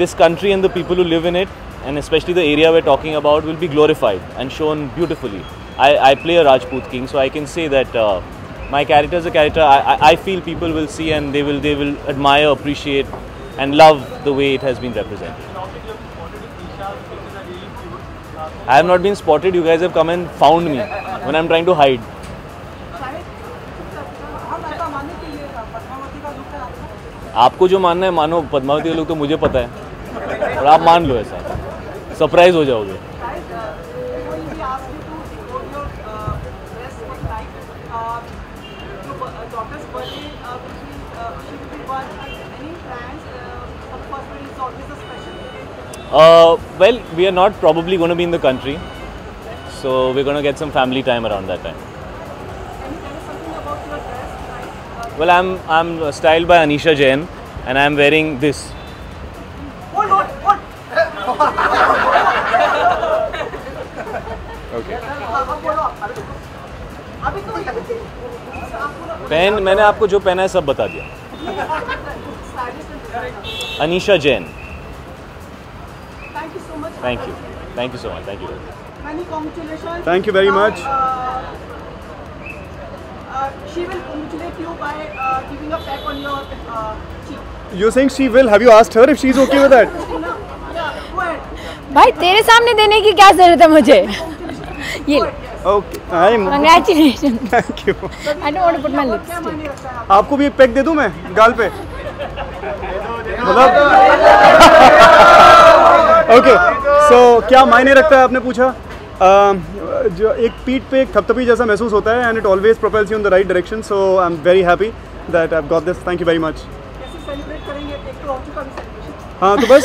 F: this country and the people who live in it, and especially the area we're talking about, will be glorified and shown beautifully. I play a Rajput king, so I can say that my character is a character I feel people will see, and they will admire, appreciate, and love the way it has been represented. I have not been spotted. You guys have come and found me when I'm trying to hide. आपको जो मानना है मानो. पद्मावती का look तो मुझे पता है, और आप मान लो ऐसा. सरप्राइज हो जाओगे. Well, we are not probably going to be in the country, so we're going to get some family time around that time. Well, I'm styled by Anisha Jain, and I'm wearing this. Okay. मैंने आपको जो पहना है सब बता दिया. Anisha Jain.
C: Thank you so much.
F: Thank you. Thank you so much. Thank you.
C: Many congratulations.
A: Thank you very much.
C: She will congratulate you by giving a peck on your cheek.
A: You're saying she will? Have you asked her if she's okay with that?
C: Yeah, go ahead.
P: भाई तेरे सामने देने की क्या जरूरत है मुझे? ये
A: Okay. I'm.
P: Congratulations.
A: Thank you.
P: I don't want to put my lipstick.
A: आपको भी एक पैक दे दूं मैं गाल पे? मतलब ओके सो क्या मायने रखता है आपने पूछा जो एक पीठ पे एक थपथपी जैसा महसूस होता है and it always propels you in the right direction so I am very happy that I have got this thank you very much हाँ तो बस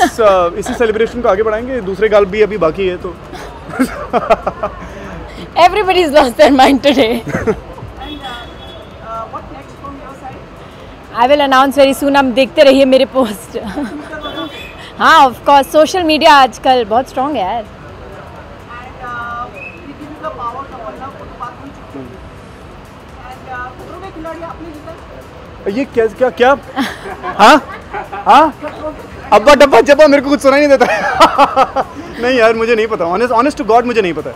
A: इसी सेलिब्रेशन को आगे बढ़ाएंगे दूसरे गाल भी अभी बाकी है तो
P: Everybody's lost their mind today. I will announce very soon. आप देखते रहिए मेरे पोस्ट. हाँ ऑफ कोर्स सोशल मीडिया आजकल बहुत स्ट्रॉन्ग है यार.
A: ये क्या क्या क्या हाँ हाँ अब्बा डब्बा जब्बा मेरे को कुछ सुनाई नहीं देता नहीं यार मुझे नहीं पता ऑनेस्ट टू गॉड मुझे नहीं पता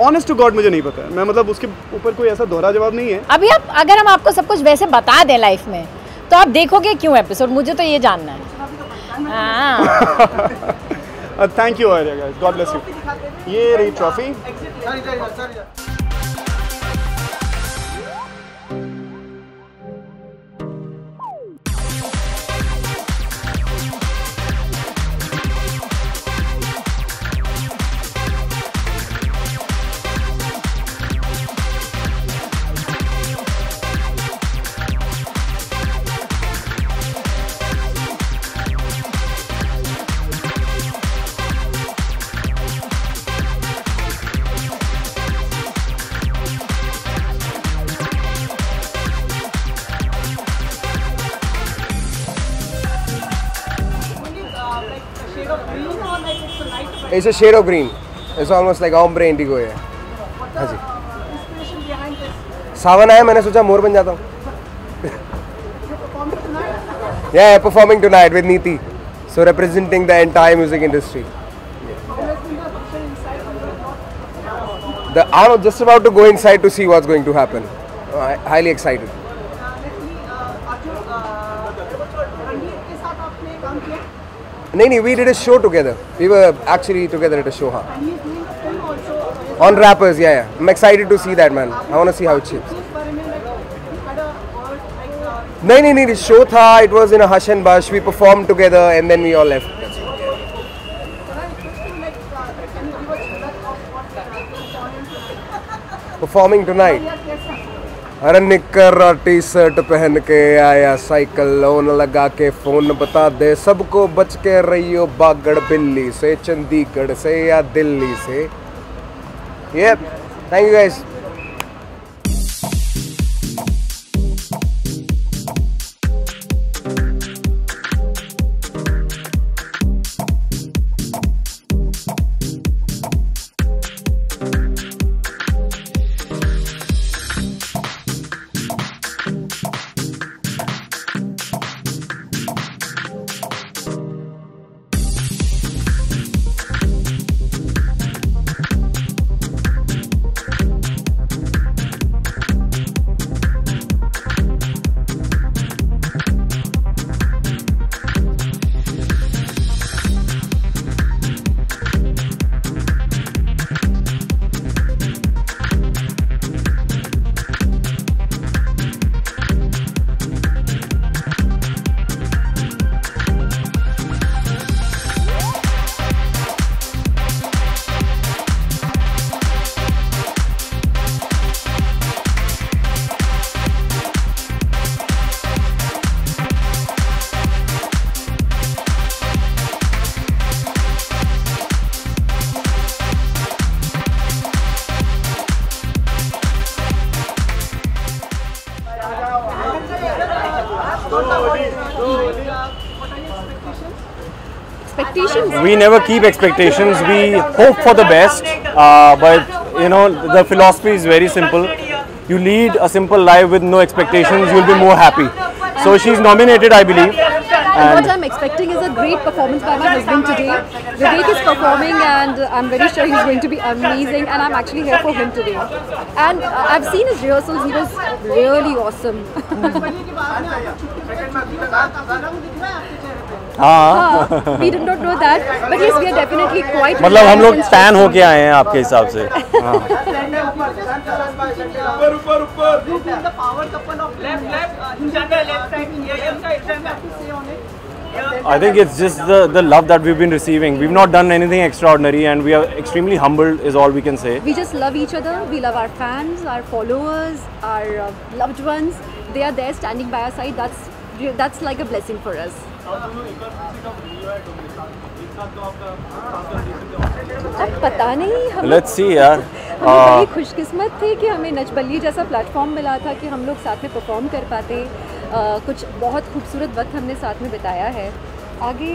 A: ऑनेस्ट टू गॉड मुझे नहीं पता मैं मतलब उसके ऊपर कोई ऐसा दोहरा जवाब नहीं है
P: अभी आप अगर हम आपको सब कुछ वैसे बता दें लाइफ में तो आप देखोगे क्यों एपिसोड मुझे तो ये जानना है.
A: Thank you guys God bless you. ये रही trophy.
T: It's a shade of green. It's almost like ombre indigo है. हाँ जी. सावन आया मैंने सोचा मोर बन जाता हूँ. Yeah, performing tonight with Neeti. So representing the entire music industry. I'm just about to go inside to see what's going to happen. Highly excited. नहीं we did a show together. We were actually together at a show. हाँ. On Rappers, yeah. I'm excited to see that man. I want to see how it shapes. नहीं the show था. It was in a hush and bush. We performed together and then we all left. Performing tonight. अरे निकर और T shirt पहन के आया cycle loan लगा के फोन बता दे सबको बच के रहियो बागड़ बिल्ली से चंडीगढ़ से या दिल्ली से. Yep. Thank you guys.
F: We never keep expectations. We hope for the best, but you know the philosophy is very simple. You lead a simple life with no expectations, you'll be more happy. So she's nominated, I believe,
U: And what I'm expecting is a great performance by my husband today. Vivek is performing and I'm very sure he's going to be amazing, and I'm actually here for him today. And I've seen his rehearsals, he was really awesome.
F: हाँ
U: We did not know that, but yes, we are definitely quite.
F: मतलब हम लोग fan होके आए हैं आपके हिसाब से. हाँ. I think it's just the love that we've been receiving. We've not done anything extraordinary, and we are extremely humbled, is all we can say.
U: We just love each other. We love our fans, our followers, our loved ones. They are there standing by our side. That's like a blessing for us. अब पता नहीं हम.
F: Let's see यार.
U: हम बड़ी खुशकिस्मत थे कि हमें नचबल्ली जैसा प्लेटफॉर्म मिला था कि हम लोग साथ में परफॉर्म कर पाते. कुछ बहुत खूबसूरत वक्त हमने साथ में बिताया है. आगे.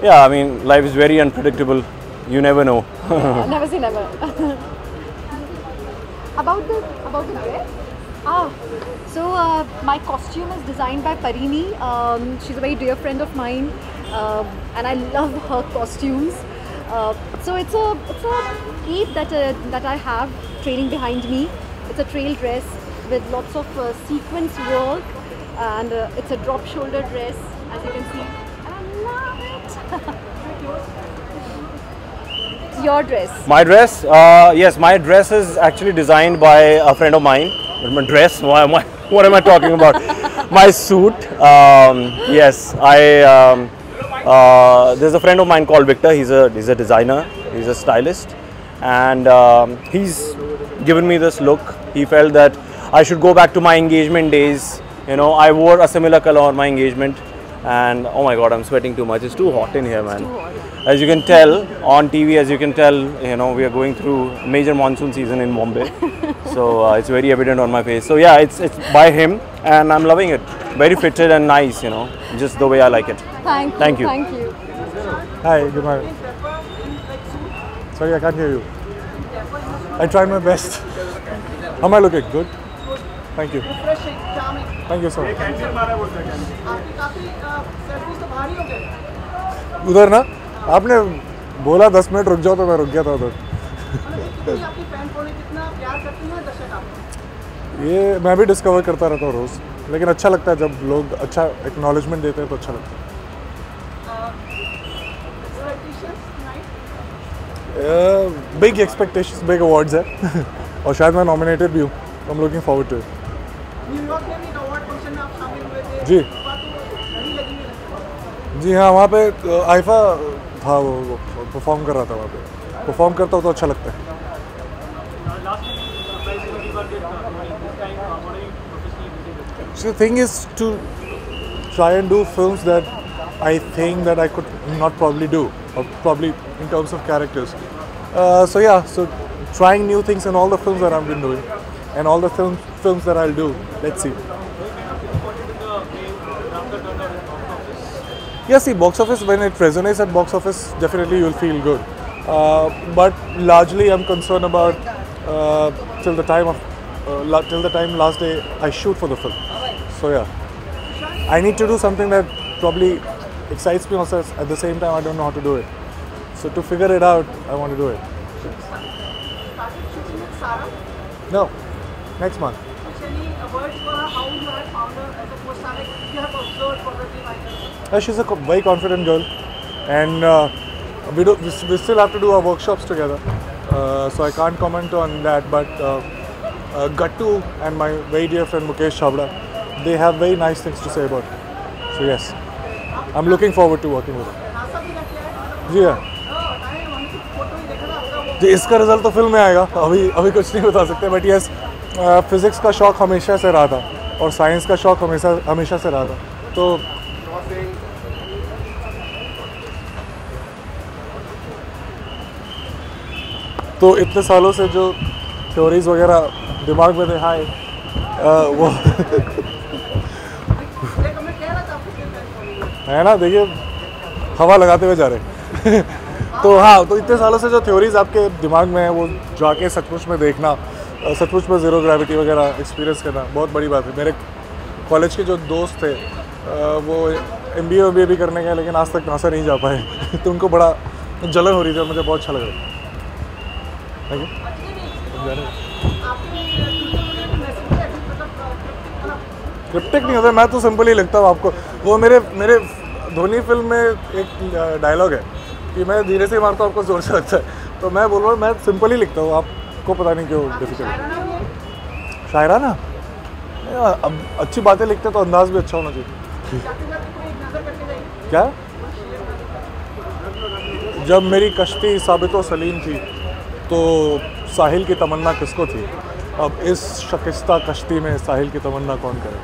F: Yeah, I mean, life is very unpredictable. You never know.
U: Never say never. About the dress. So my costume is designed by Parini. She's a very dear friend of mine, and I love her costumes. So it's a cape that I have trailing behind me. It's a trail dress with lots of sequence work, and it's a drop shoulder dress, as you can see. And I love it. Your dress.
F: My dress? Yes, my dress is actually designed by a friend of mine. My dress? What am I talking about? My suit. Yes, there's a friend of mine called Victor. He's a designer. He's a stylist, and he's given me this look. He felt that I should go back to my engagement days. You know, I wore a similar color on my engagement, and oh my God, I'm sweating too much. It's too hot in here, man. As you can tell on TV, as you can tell, you know, we are going through major monsoon season in Mumbai. So it's very evident on my face. So yeah, it's by him, and I'm loving it. Very fitted and nice, you know, just the way I like it.
U: Thank you. Thank you.
V: Hi, good morning. Sorry, I can't hear you. I tried my best. How am I looking? Good? Thank you. Thank you so much. उधर ना आपने बोला 10 minute रुक जाओ तो मैं रुक गया था उधर. ये मैं भी डिस्कवर करता रहता हूँ रोज़, लेकिन अच्छा लगता है जब लोग अच्छा एक्नॉलेजमेंट देते हैं तो अच्छा लगता है. बिग एक्सपेक्टेशंस, बिग अवार्ड्स है और शायद मैं नॉमिनेटेड भी हूँ. I am looking forward to it. जी हाँ, वहाँ पे आइफा था, वो परफॉर्म कर रहा था. वहाँ पे परफॉर्म करता हूँ तो अच्छा लगता है. So the thing is to try and do films that I think that I could not probably do, or probably in terms of characters. So yeah, so trying new things in all the films that I've been doing, and all the films that I'll do. Let's see. Yeah, see, box office, when it resonates at box office, definitely you'll feel good. But largely, I'm concerned about till the time last day I shoot for the film. So yeah, I need to do something that probably excites me also. At the same time, I don't know how to do it. So to figure it out, I want to do it. No, next month. She's a very confident girl, and we still have to do our workshops together. So I can't comment on that, but Gattu and my very dear friend Mukesh Chabra, they have very nice things to say about it. So yes, I'm looking forward to working with them. जी हाँ, जी इसका result तो film में आएगा, अभी कुछ नहीं बता सकते. बट यस, फिजिक्स का शौक हमेशा से रहा था और साइंस का शौक हमेशा से रहा था. तो इतने सालों से जो थ्योरीज वगैरह दिमाग में थे, हाय वो है ना, देखिए हवा लगाते हुए जा रहे तो हाँ, तो इतने सालों से जो थ्योरीज आपके दिमाग में है वो जाके सचमुच में देखना, सचमुच में ज़ीरो ग्रेविटी वगैरह एक्सपीरियंस करना बहुत बड़ी बात है. मेरे कॉलेज के जो दोस्त थे वो MBA भी करने गए लेकिन आज तक नासा नहीं जा पाए तो उनको बड़ा जलन हो रही थी और मुझे बहुत अच्छा लग रहा था। Thank you. क्रिप्टिक नहीं होता, मैं तो सिंपल ही लिखता हूँ आपको। वो मेरे धोनी फिल्म में एक डायलॉग है कि मैं धीरे से मारता हूँ, आपको जोर से लगता है, तो मैं बोल रहा हूँ मैं सिंपल ही लिखता हूँ, आपको पता नहीं क्यों डिफिकल्ट। शायरा ना अब अच्छी बातें लिखते तो अंदाज भी अच्छा होना चाहिए। क्या? जब मेरी कश्ती साबितो सलीम थी तो साहिल की तमन्ना किसको थी, अब इस शकिस्ता कश्ती में साहिल की तमन्ना कौन करे।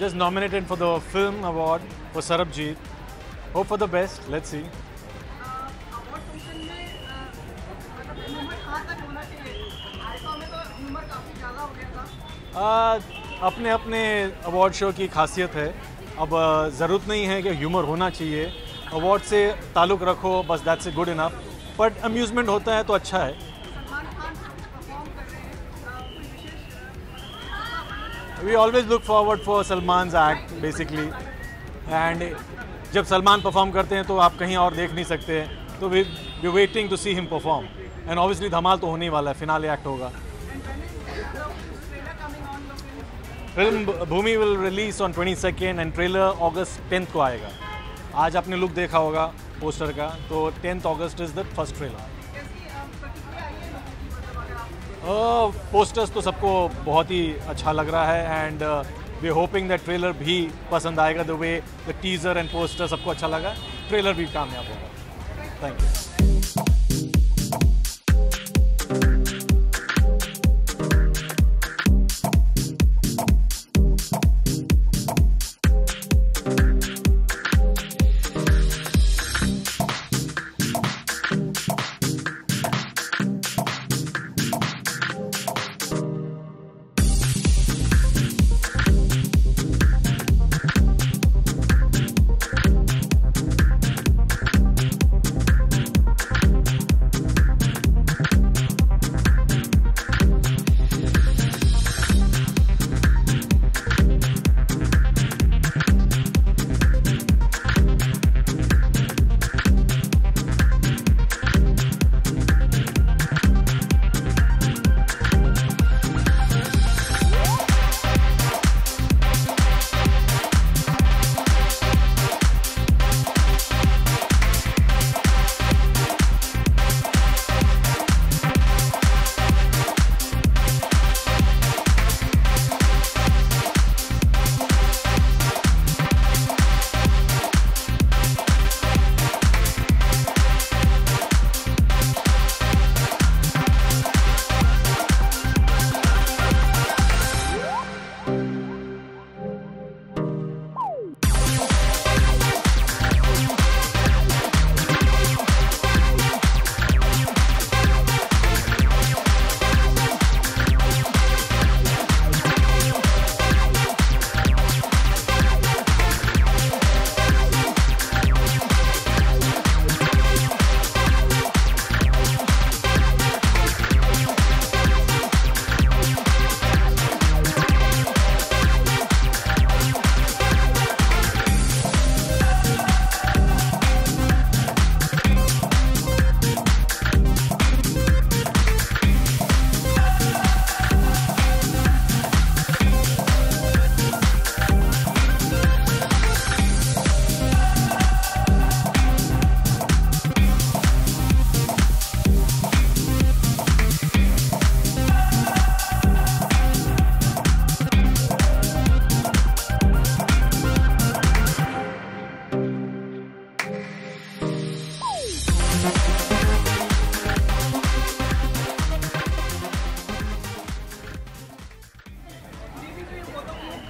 V: Just nominated for the film award for Sarabjit. Hope for the best. Let's see. अपने अपने अवार्ड शो की खासियत है। अब ज़रूरत नहीं है कि ह्यूमर होना चाहिए, अवार्ड से ताल्लुक़ रखो बस, that's a good enough. But amusement होता है तो अच्छा है। We always look forward for Salman's act basically, and जब सलमान परफॉर्म करते हैं तो आप कहीं और देख नहीं सकते हैं, तो we waiting to see him perform, and obviously धमाल तो होने ही वाला है, फिनाले एक्ट होगा। Film Bhoomi will release on 22nd and trailer August 10th को आएगा। आज आपने लुक देखा होगा पोस्टर का, तो 10th August is the first trailer। Posters तो सबको बहुत ही अच्छा लग रहा है, and we are hoping that trailer भी पसंद आएगा। The way the teaser and poster सबको अच्छा लगा, ट्रेलर भी कामयाब होगा। Thank you.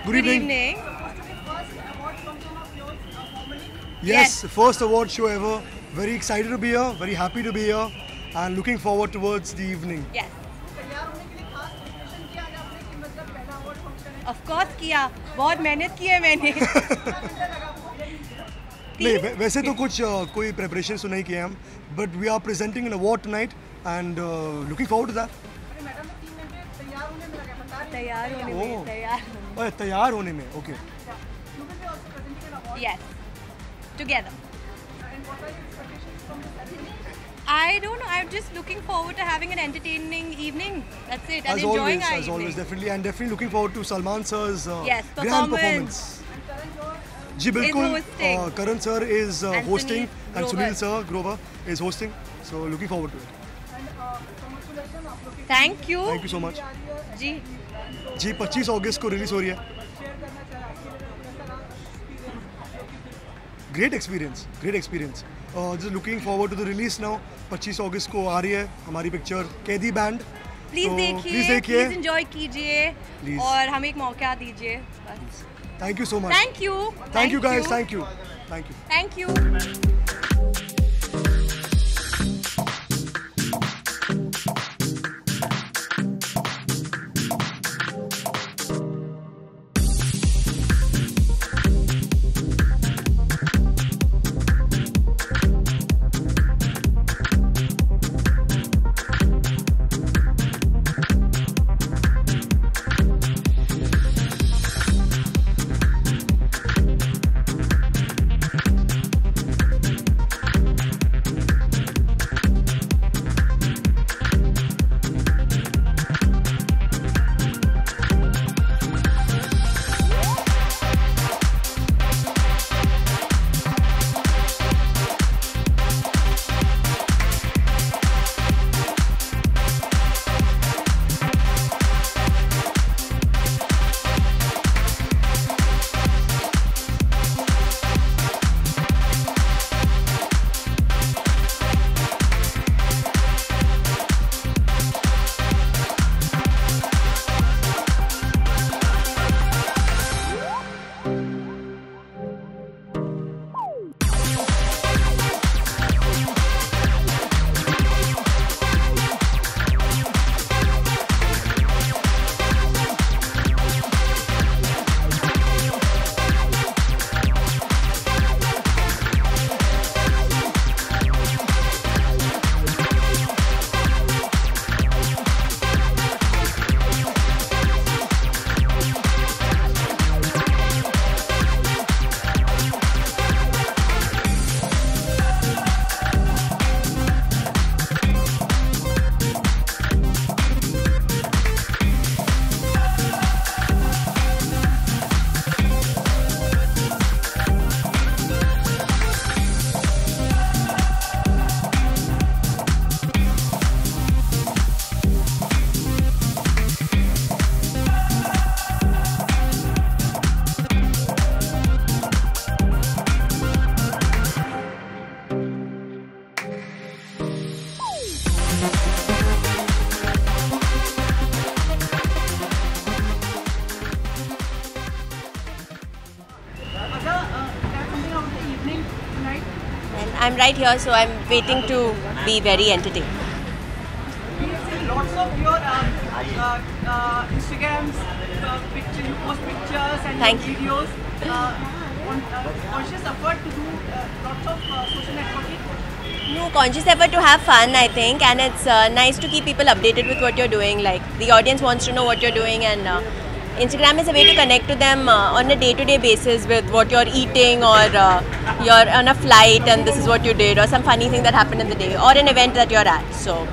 D: Good evening.
E: Yes, first award show ever. Very excited to be here, very happy to be here, and looking forward towards the evening.
D: Yes. Of course किया, बहुत मेहनत की है मैंने.
E: नहीं, वैसे तो कुछ कोई प्रिपरेशन तो नहीं किए हम, but we are presenting an award tonight and looking forward to that. तैयार होने में, okay.
D: Yes, together. I don't know. I'm just looking forward to having an entertaining evening. That's it. And enjoying our evening. As always,
E: definitely, and definitely looking forward to Salman sir's
D: grand
E: performance. जी बिल्कुल. Karan sir is hosting and Sunil sir Grover is hosting. So looking forward to it.
D: Thank you.
E: Thank you so much.
D: जी
E: 25 अगस्त को release हो रही है. Great experience. Just looking forward to the release now. 25 अगस्त को आ रही है हमारी picture कैदी band.
D: Please देखिए, प्लीज एंजॉय कीजिए और हमें एक मौका दीजिए.
E: Thank you so much.
D: Thank you.
E: Thank you guys. Thank you.
D: Thank you.
W: I'm right here, so I'm waiting to be very entertained.
C: We've seen lots of your Instagrams, picture, you post pictures and videos. Conscious effort to do lots of social networking.
W: No, conscious effort to have fun, I think, and it's nice to keep people updated with what you're doing. Like the audience wants to know what you're doing, and Instagram is a way to connect to them on a day-to-day basis with what you're eating, or you're on a flight and this is what you did, or some funny thing that happened in the day, or an event that you're at. So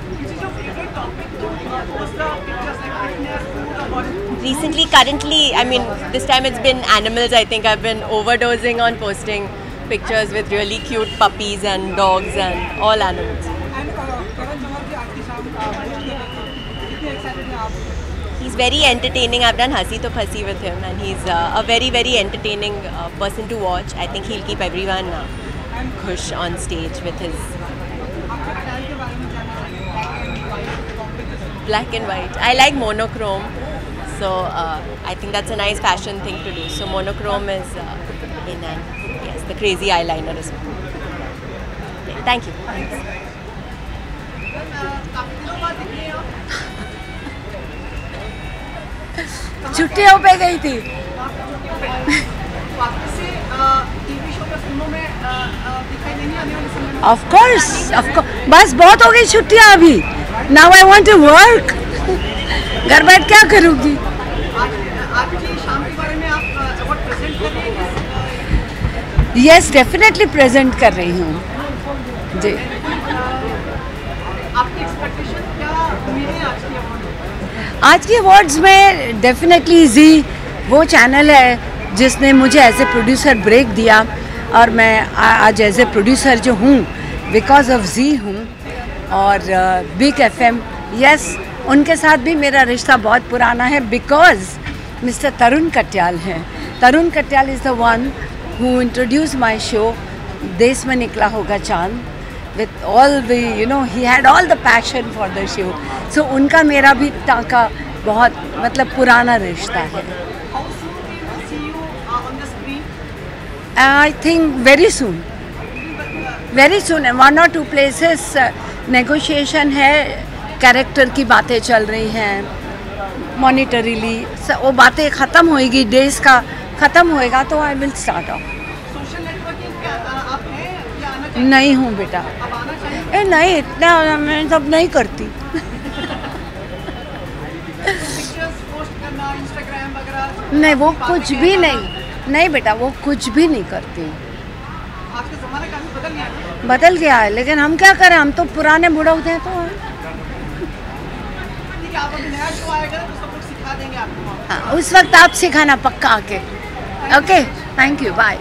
W: recently, currently, I mean, this time it's been animals. I think I've been overdosing on posting pictures with really cute puppies and dogs and all animals. He's very entertaining. I've done Hasi to Phasi with him, and he's a very, very entertaining person to watch. I think he'll keep everyone khush on stage with his black and white. I like monochrome, So I think that's a nice fashion thing to do. So monochrome is in, and yes, the crazy eyeliner as well. Thank you. Thanks.
H: छुट्टियों पे गई थी। Of course, बस बहुत हो गई छुट्टियाँ अभी। Now I want to work. घर बैठ क्या करूँगी? Yes, definitely present कर रही हूँ। जी। आज के अवार्ड्स में डेफिनेटली जी वो चैनल है जिसने मुझे एज ए प्रोड्यूसर ब्रेक दिया और मैं आज एज ए प्रोड्यूसर जो हूँ बिकॉज ऑफ जी हूँ। और बिग एफएम, यस, उनके साथ भी मेरा रिश्ता बहुत पुराना है बिकॉज मिस्टर तरुण कट्याल हैं। Tarun Katyal is the one who introduce my show देश में निकला होगा चांद with all the, you know, he had all the passion for the show. So उनका मेरा भी टाका बहुत मतलब पुराना रिश्ता है। I think very soon, very soon. 1 or 2 places negotiation है, कैरेक्टर की बातें चल रही हैं मॉनिटरीली। वो बातें ख़त्म होएगी, डेज का ख़त्म होएगा तो I will start off। नहीं हूँ बेटा, नहीं इतना मैं सब नहीं करती। नहीं वो कुछ भी नहीं बेटा, वो कुछ भी नहीं करती। बदल गया है लेकिन हम क्या करें, हम तो पुराने बुढ़ा होते हैं तो हाँ, उस वक्त आप सिखाना पक्का आके। Okay, thank you, bye.